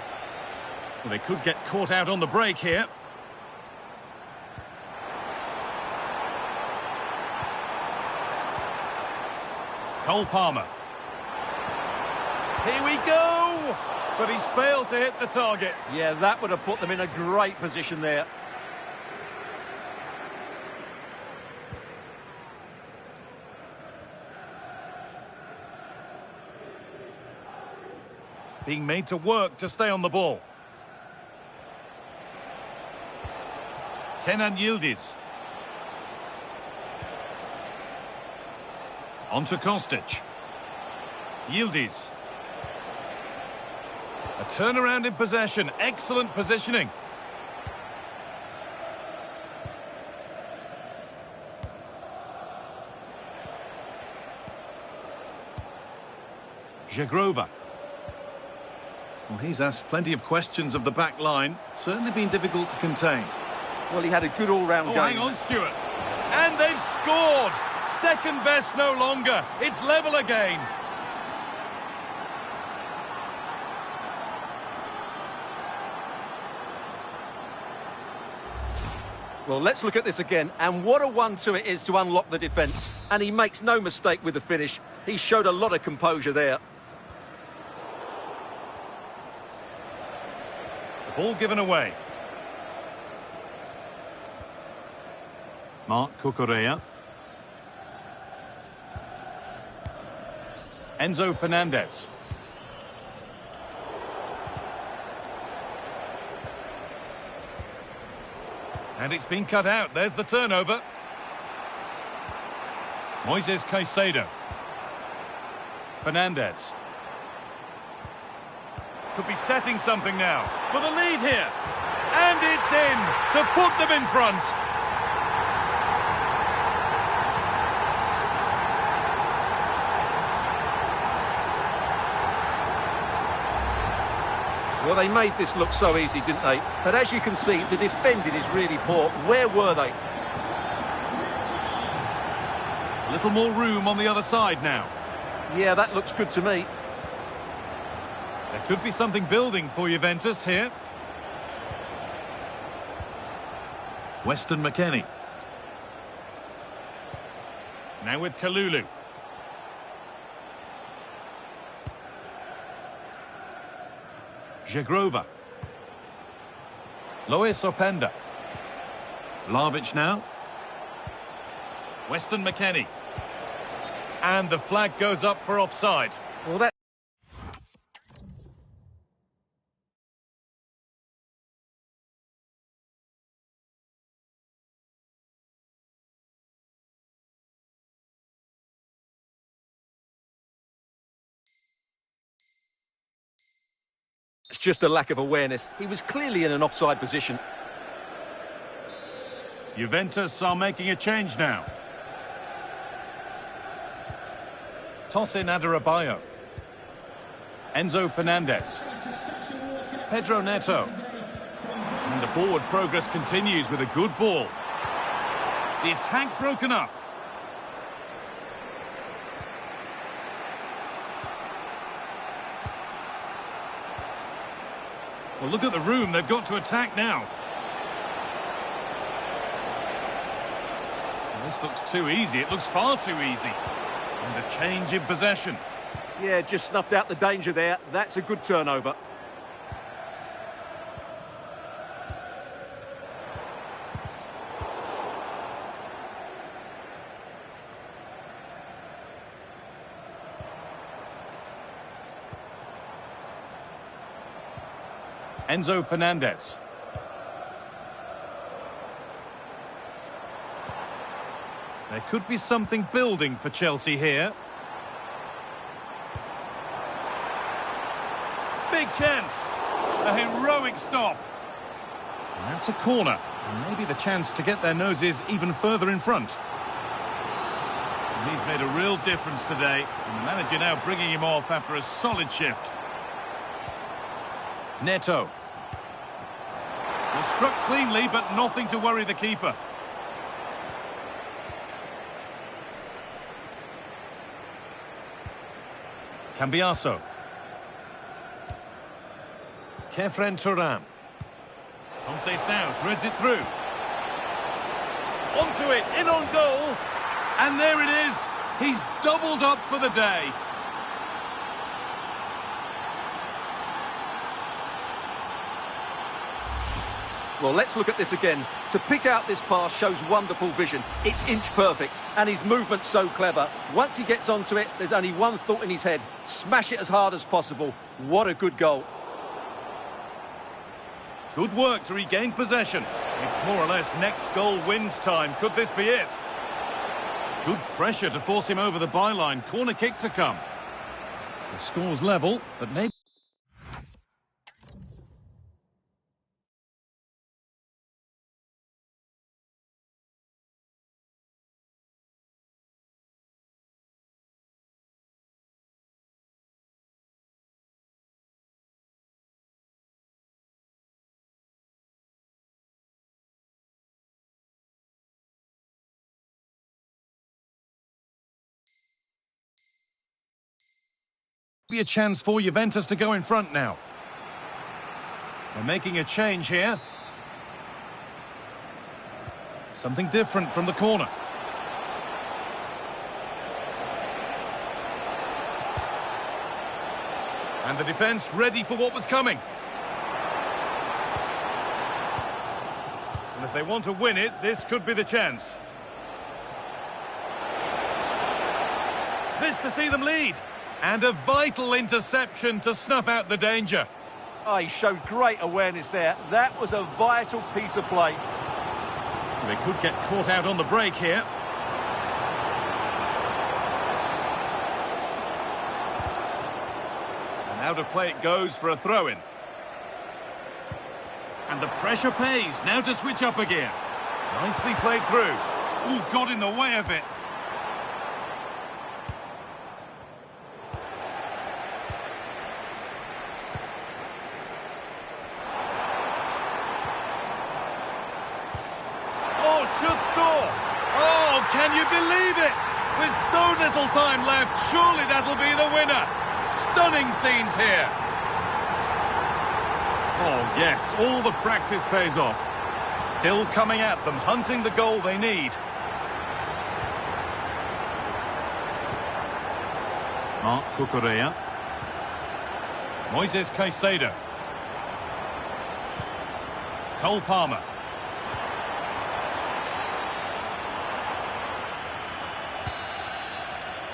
Well, they could get caught out on the break here. Cole Palmer. Here we go! But he's failed to hit the target. Yeah, that would have put them in a great position there. Being made to work to stay on the ball. Kenan Yildiz. On to Kostic. Yildiz. A turnaround in possession. Excellent positioning. Jagrova. Well, he's asked plenty of questions of the back line. Certainly been difficult to contain. Well, he had a good all-round game. Hang on, Stuart. And they've scored! Second best no longer. It's level again. Well, let's look at this again. And what a 1-2 it is to unlock the defence. And he makes no mistake with the finish. He showed a lot of composure there. The ball given away. Marc Cucurella. Enzo Fernandez. And it's been cut out. There's the turnover. Moises Caicedo. Fernandez. Could be setting something now for the lead here. And it's in to put them in front. Well, they made this look so easy, didn't they? But as you can see, the defending is really poor. Where were they? A little more room on the other side now. Yeah, that looks good to me. There could be something building for Juventus here. Weston McKennie. Now with Kalulu. Jagrova. Lois Openda. Vlahovic now. Weston McKennie. And the flag goes up for offside. Well, that... It's just a lack of awareness. He was clearly in an offside position. Juventus are making a change now. Tosin Adarabioyo. Enzo Fernandez. Pedro Neto. And the forward progress continues with a good ball. The attack broken up. Well, look at the room they've got to attack now. Well, this looks too easy. It looks far too easy. And a change in possession. Yeah, just snuffed out the danger there. That's a good turnover. Enzo Fernandez. There could be something building for Chelsea here. chance. A heroic stop. And that's a corner. And maybe the chance to get their noses even further in front. And he's made a real difference today. And the manager now bringing him off after a solid shift. Neto. Well, struck cleanly, but nothing to worry the keeper. Cambiaso. Kefren Turan. Conceição threads it through. Onto it, in on goal. And there it is. He's doubled up for the day. Well, let's look at this again. To pick out this pass shows wonderful vision. It's inch perfect, and his movement's so clever. Once he gets onto it, there's only one thought in his head. Smash it as hard as possible. What a good goal. Good work to regain possession. It's more or less next goal wins time. Could this be it? Good pressure to force him over the byline. Corner kick to come. The score's level, but maybe... be a chance for Juventus to go in front now. They're making a change here. Something different from the corner. And the defence ready for what was coming. And if they want to win it, this could be the chance. This to see them lead. And a vital interception to snuff out the danger. Oh, he showed great awareness there. That was a vital piece of play. They could get caught out on the break here. And out of play it goes for a throw-in. And the pressure pays. Now to switch up again. Nicely played through. Ooh, got in the way of it. Should score. Oh, can you believe it? With so little time left, surely that'll be the winner. Stunning scenes here. Oh, yes, all the practice pays off. Still coming at them, hunting the goal they need. Marc Cucurella. Moises Caicedo. Cole Palmer.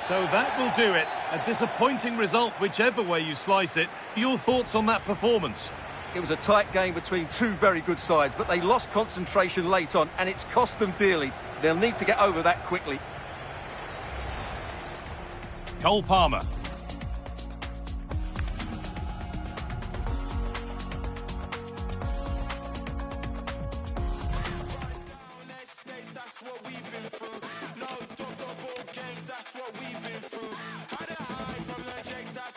So that will do it. A disappointing result, whichever way you slice it. Your thoughts on that performance? It was a tight game between two very good sides, but they lost concentration late on, and it's cost them dearly. They'll need to get over that quickly. Cole Palmer. That's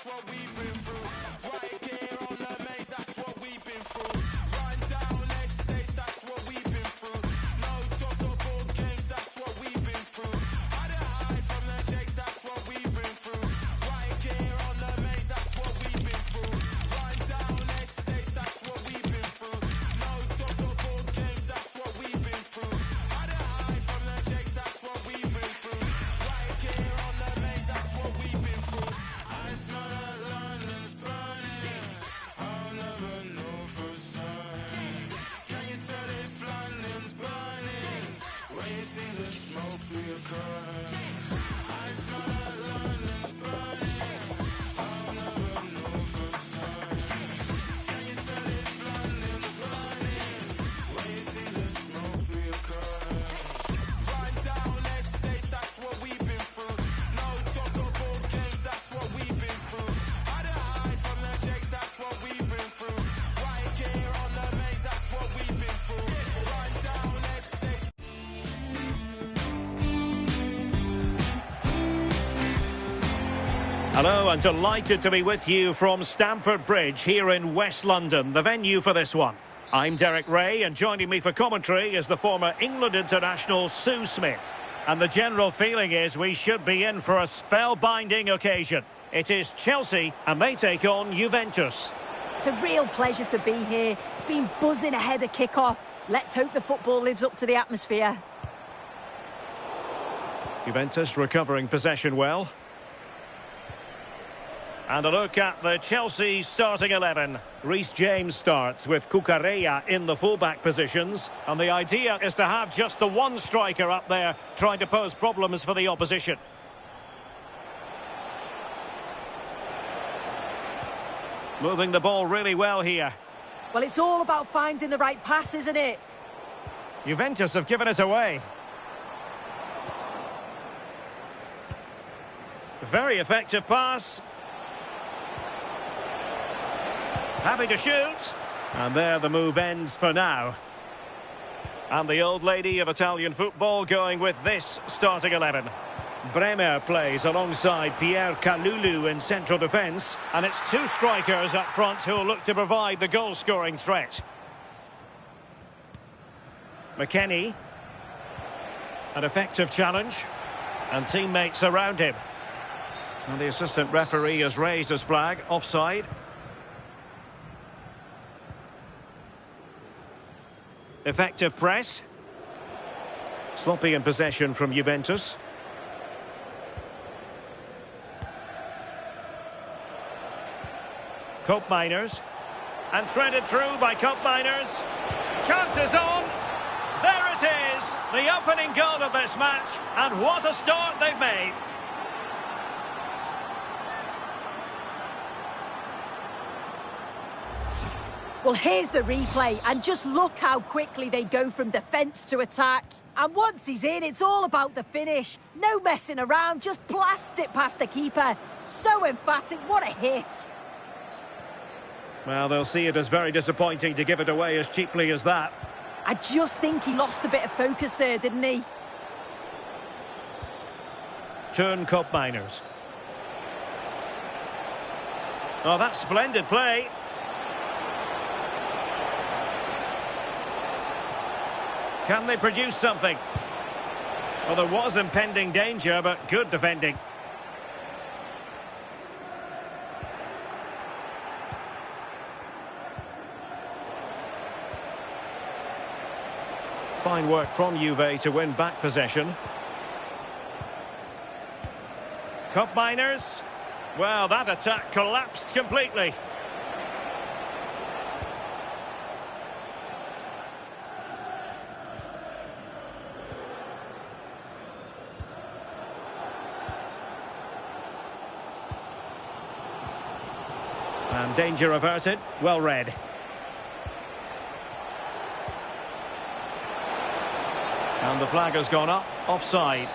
what we Hello, and delighted to be with you from Stamford Bridge here in West London, the venue for this one. I'm Derek Ray, and joining me for commentary is the former England international Sue Smith. And the general feeling is we should be in for a spellbinding occasion. It is Chelsea, and they take on Juventus. It's a real pleasure to be here. It's been buzzing ahead of kick-off. Let's hope the football lives up to the atmosphere. Juventus recovering possession well. And a look at the Chelsea starting 11. Reece James starts with Cucurella in the fullback positions. And the idea is to have just the one striker up there trying to pose problems for the opposition. Moving the ball really well here. Well, it's all about finding the right pass, isn't it? Juventus have given it away. Very effective pass. Happy to shoot. And there the move ends for now. And the old lady of Italian football going with this starting 11. Bremer plays alongside Pierre Kalulu in central defence. And it's two strikers up front who will look to provide the goal-scoring threat. McKennie. An effective challenge. And teammates around him. And the assistant referee has raised his flag. Offside. Effective press. Sloppy in possession from Juventus. Cope Miners. And threaded through by Cope Miners. Chances on. There it is. The opening goal of this match. And what a start they've made. Well, here's the replay, and just look how quickly they go from defence to attack. And once he's in, it's all about the finish. No messing around, just blasts it past the keeper. So emphatic, what a hit. Well, they'll see it as very disappointing to give it away as cheaply as that. I just think he lost a bit of focus there, didn't he? Turn Cope Miners. Oh, that's splendid play. Can they produce something? Well, there was impending danger, but good defending. Fine work from Juve to win back possession. Cope Miners. Well, that attack collapsed completely. And danger averted. Well read. And the flag has gone up. Offside.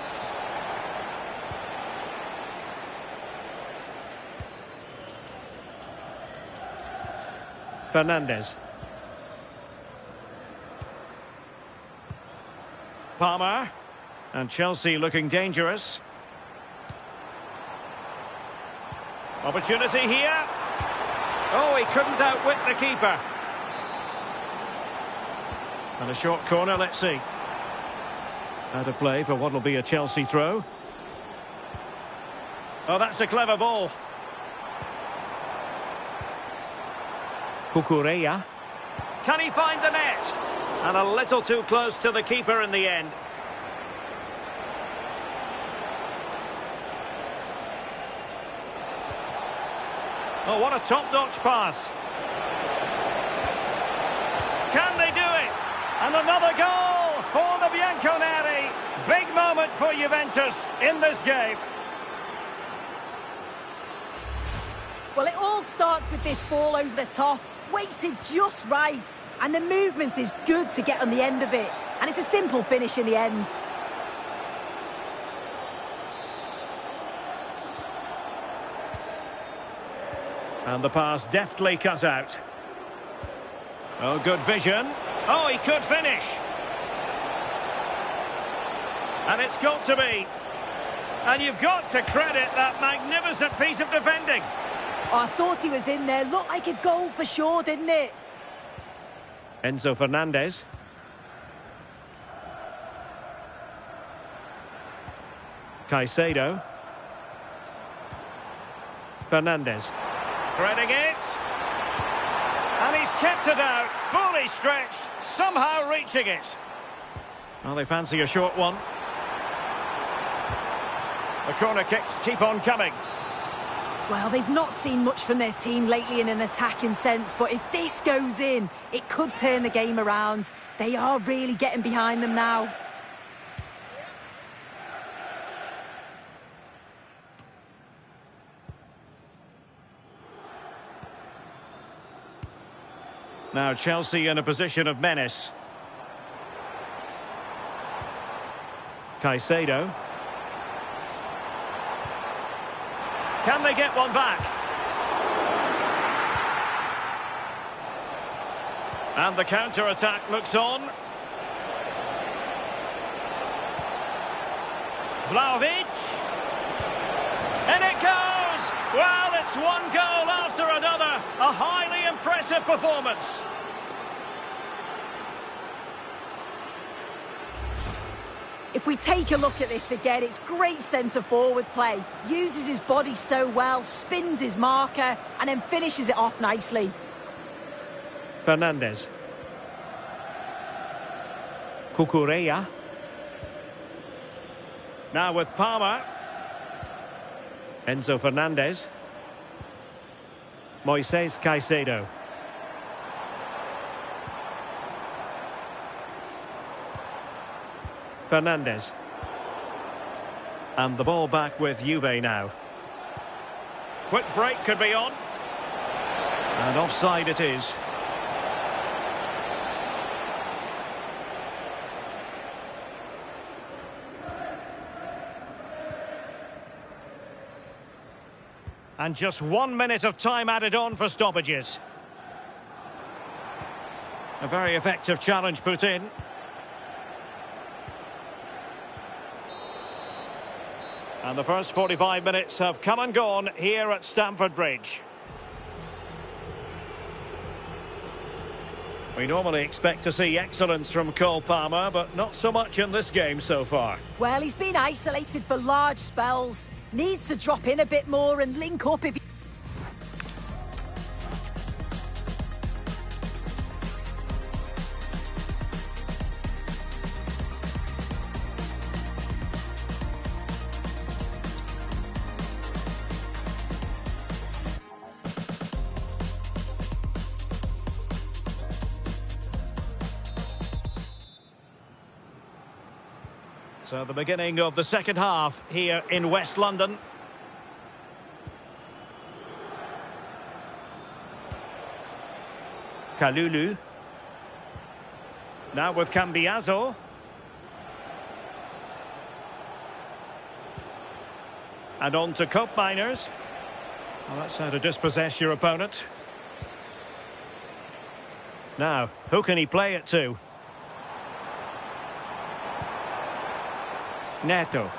Fernandez. Palmer. And Chelsea looking dangerous. Opportunity here. Oh, he couldn't outwit the keeper. And a short corner, let's see. Out of play for what will be a Chelsea throw. Oh, that's a clever ball. Cucurella. Can he find the net? And a little too close to the keeper in the end. Oh, what a top-notch pass. Can they do it? And another goal for the Bianconeri. Big moment for Juventus in this game. Well, it all starts with this ball over the top, weighted just right. And the movement is good to get on the end of it. And it's a simple finish in the end. And the pass deftly cut out. Oh, good vision. Oh, he could finish. And it's got to be. And you've got to credit that magnificent piece of defending. I thought he was in there. Looked like a goal for sure, didn't it? Enzo Fernandez. Caicedo. Fernandez. Threading it. And he's kept it out, fully stretched, somehow reaching it. Well, they fancy a short one. The corner kicks keep on coming. Well, they've not seen much from their team lately in an attacking sense, but if this goes in, it could turn the game around. They are really getting behind them now. Now Chelsea in a position of menace. Caicedo. Can they get one back? And the counter-attack looks on. Vlahovic. And it goes! Well, it's one goal after another. A highly impressive performance. If we take a look at this again, it's great centre-forward play. Uses his body so well, spins his marker, and then finishes it off nicely. Fernandez. Cucurella. Now with Palmer. Enzo Fernandez. Moises Caicedo. Fernandez. And the ball back with Juve now. Quick break could be on. And offside it is. And just 1 minute of time added on for stoppages. A very effective challenge put in. And the first 45 minutes have come and gone here at Stamford Bridge. We normally expect to see excellence from Cole Palmer, but not so much in this game so far. Well, he's been isolated for large spells. Needs to drop in a bit more and link up if he... So the beginning of the second half here in West London. Kalulu. Now with Cambiaso. And on to Cope Miners. Well, that's how to dispossess your opponent. Now, who can he play it to? Neto.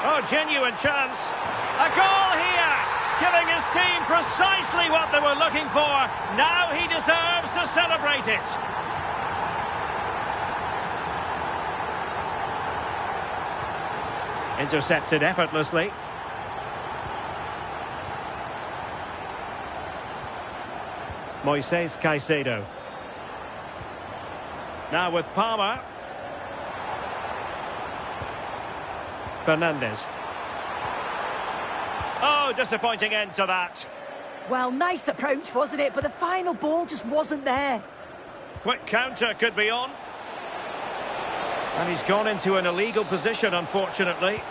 Oh, genuine chance. A goal here, giving his team precisely what they were looking for. Now he deserves to celebrate it. Intercepted effortlessly. Moises Caicedo. Now with Palmer. Fernandez. Oh, disappointing end to that. Well, nice approach, wasn't it? But the final ball just wasn't there. Quick counter could be on. And he's gone into an illegal position, unfortunately.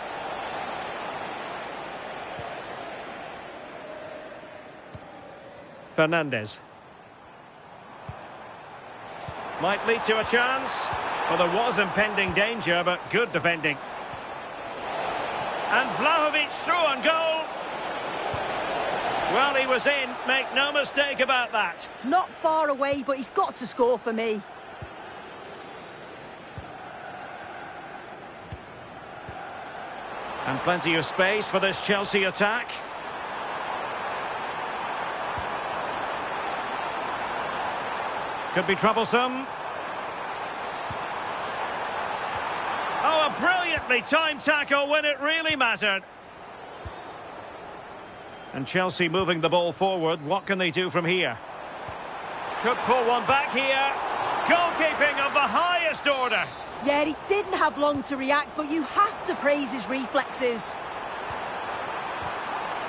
Fernandez. Might lead to a chance. Well, there was impending danger, but good defending. And Vlahovic through on goal. Well, he was in. Make no mistake about that. Not far away, but he's got to score for me. And plenty of space for this Chelsea attack. Could be troublesome. Oh, a brilliantly timed tackle when it really mattered. And Chelsea moving the ball forward. What can they do from here? Could pull one back here. Goalkeeping of the highest order. Yeah, he didn't have long to react, but you have to praise his reflexes.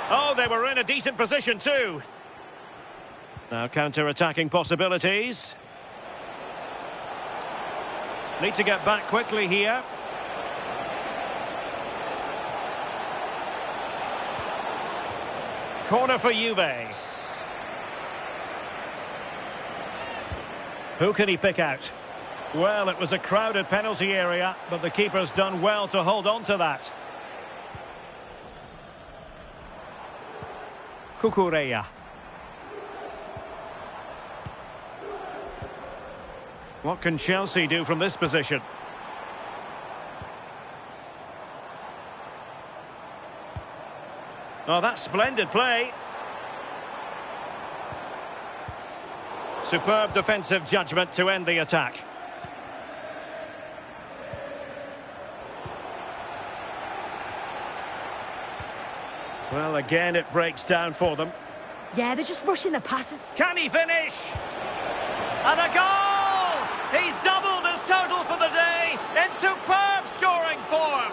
Oh, they were in a decent position too. Now counter-attacking possibilities. Need to get back quickly here. Corner for Juve. Who can he pick out? Well, it was a crowded penalty area, but the keeper's done well to hold on to that. Cucurella. What can Chelsea do from this position? Oh, that's splendid play. Superb defensive judgment to end the attack. Well, again, it breaks down for them. Yeah, they're just rushing the passes. Can he finish? And a goal! He's doubled his total for the day in superb scoring form.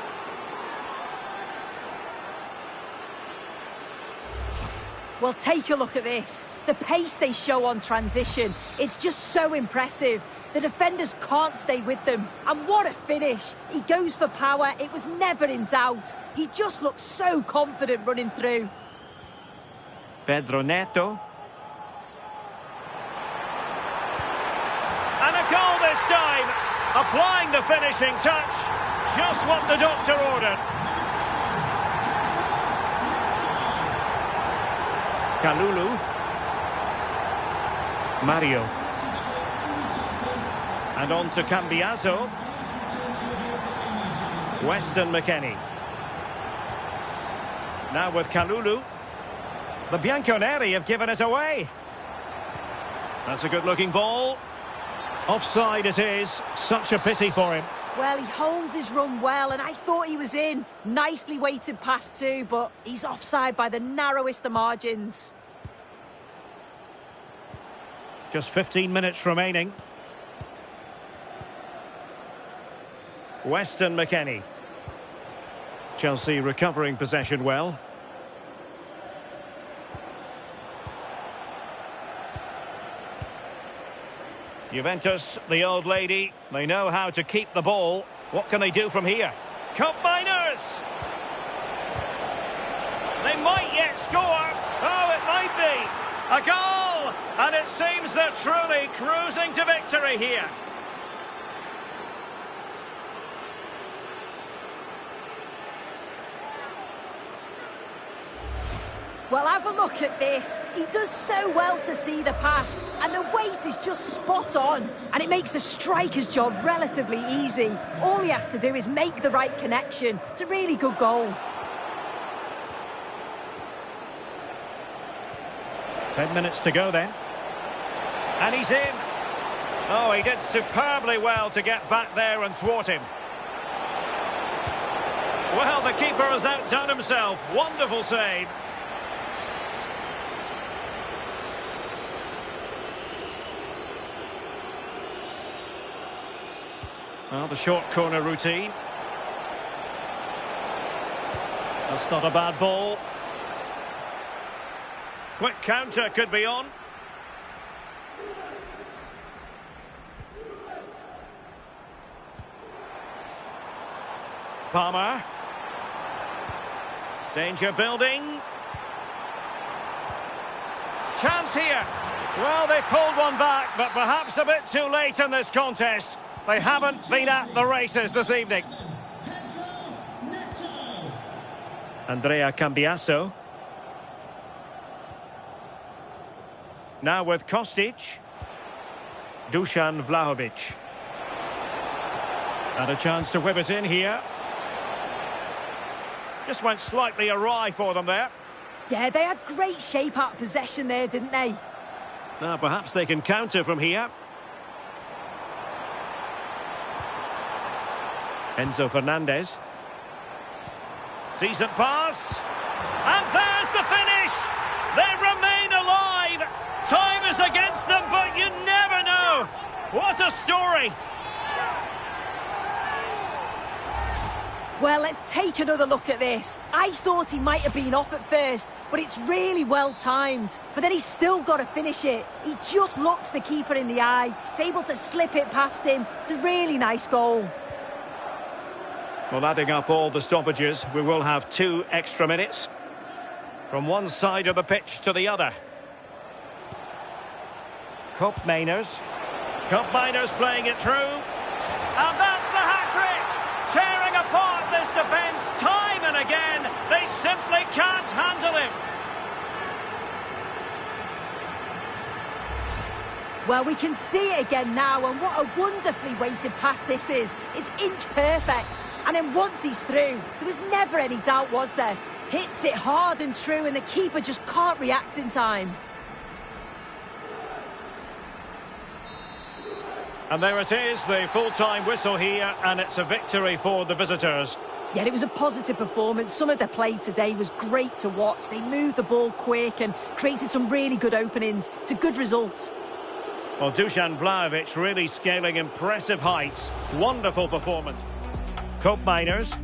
Well, take a look at this. The pace they show on transition, it's just so impressive. The defenders can't stay with them. And what a finish. He goes for power. It was never in doubt. He just looks so confident running through. Pedro Neto. And a goal this time. Applying the finishing touch. Just what the doctor ordered. Kalulu. Mario. And on to Cambiaso. Weston McKennie. Now with Kalulu. The Bianconeri have given it away. That's a good-looking ball. Offside it is. Such a pity for him. Well, he holds his run well, and I thought he was in. Nicely weighted pass too, but he's offside by the narrowest of margins. Just 15 minutes remaining. Weston McKennie. Chelsea recovering possession well. Juventus, the old lady, they know how to keep the ball. What can they do from here? Cup minors! They might yet score. Oh, it might be. A goal! And it seems they're truly cruising to victory here. Well, have a look at this. He does so well to see the pass, and the weight is just spot on. And it makes the striker's job relatively easy. All he has to do is make the right connection. It's a really good goal. 10 minutes to go then. And he's in. Oh, he did superbly well to get back there and thwart him. Well, the keeper has outdone himself. Wonderful save. Well, the short corner routine. That's not a bad ball. Quick counter could be on. Palmer. Danger building. Chance here. Well, they pulled one back, but perhaps a bit too late in this contest. They haven't been at the races this evening. Andrea Cambiaso. Now with Kostic. Dusan Vlahovic. And a chance to whip it in here. Just went slightly awry for them there. Yeah, they had great shape out of possession there, didn't they? Now perhaps they can counter from here. Enzo Fernandez. Decent pass. And there's the finish! They remain alive! Time is against them, but you never know! What a story! Well, let's take another look at this. I thought he might have been off at first, but it's really well timed. But then he's still got to finish it. He just looks the keeper in the eye. He's able to slip it past him. It's a really nice goal. Well, adding up all the stoppages, we will have 2 extra minutes. From one side of the pitch to the other. Cup Mainers playing it through. And that's the hat-trick! Tearing apart this defence time and again. They simply can't handle him. Well, we can see it again now, and what a wonderfully weighted pass this is. It's inch perfect. And then once he's through, there was never any doubt, was there? Hits it hard and true, and the keeper just can't react in time. And there it is, the full-time whistle here, and it's a victory for the visitors. Yeah, it was a positive performance. Some of their play today was great to watch. They moved the ball quick and created some really good openings. It's a good result. Well, Dusan Vlahovic really scaling impressive heights. Wonderful performance. Cup Miners.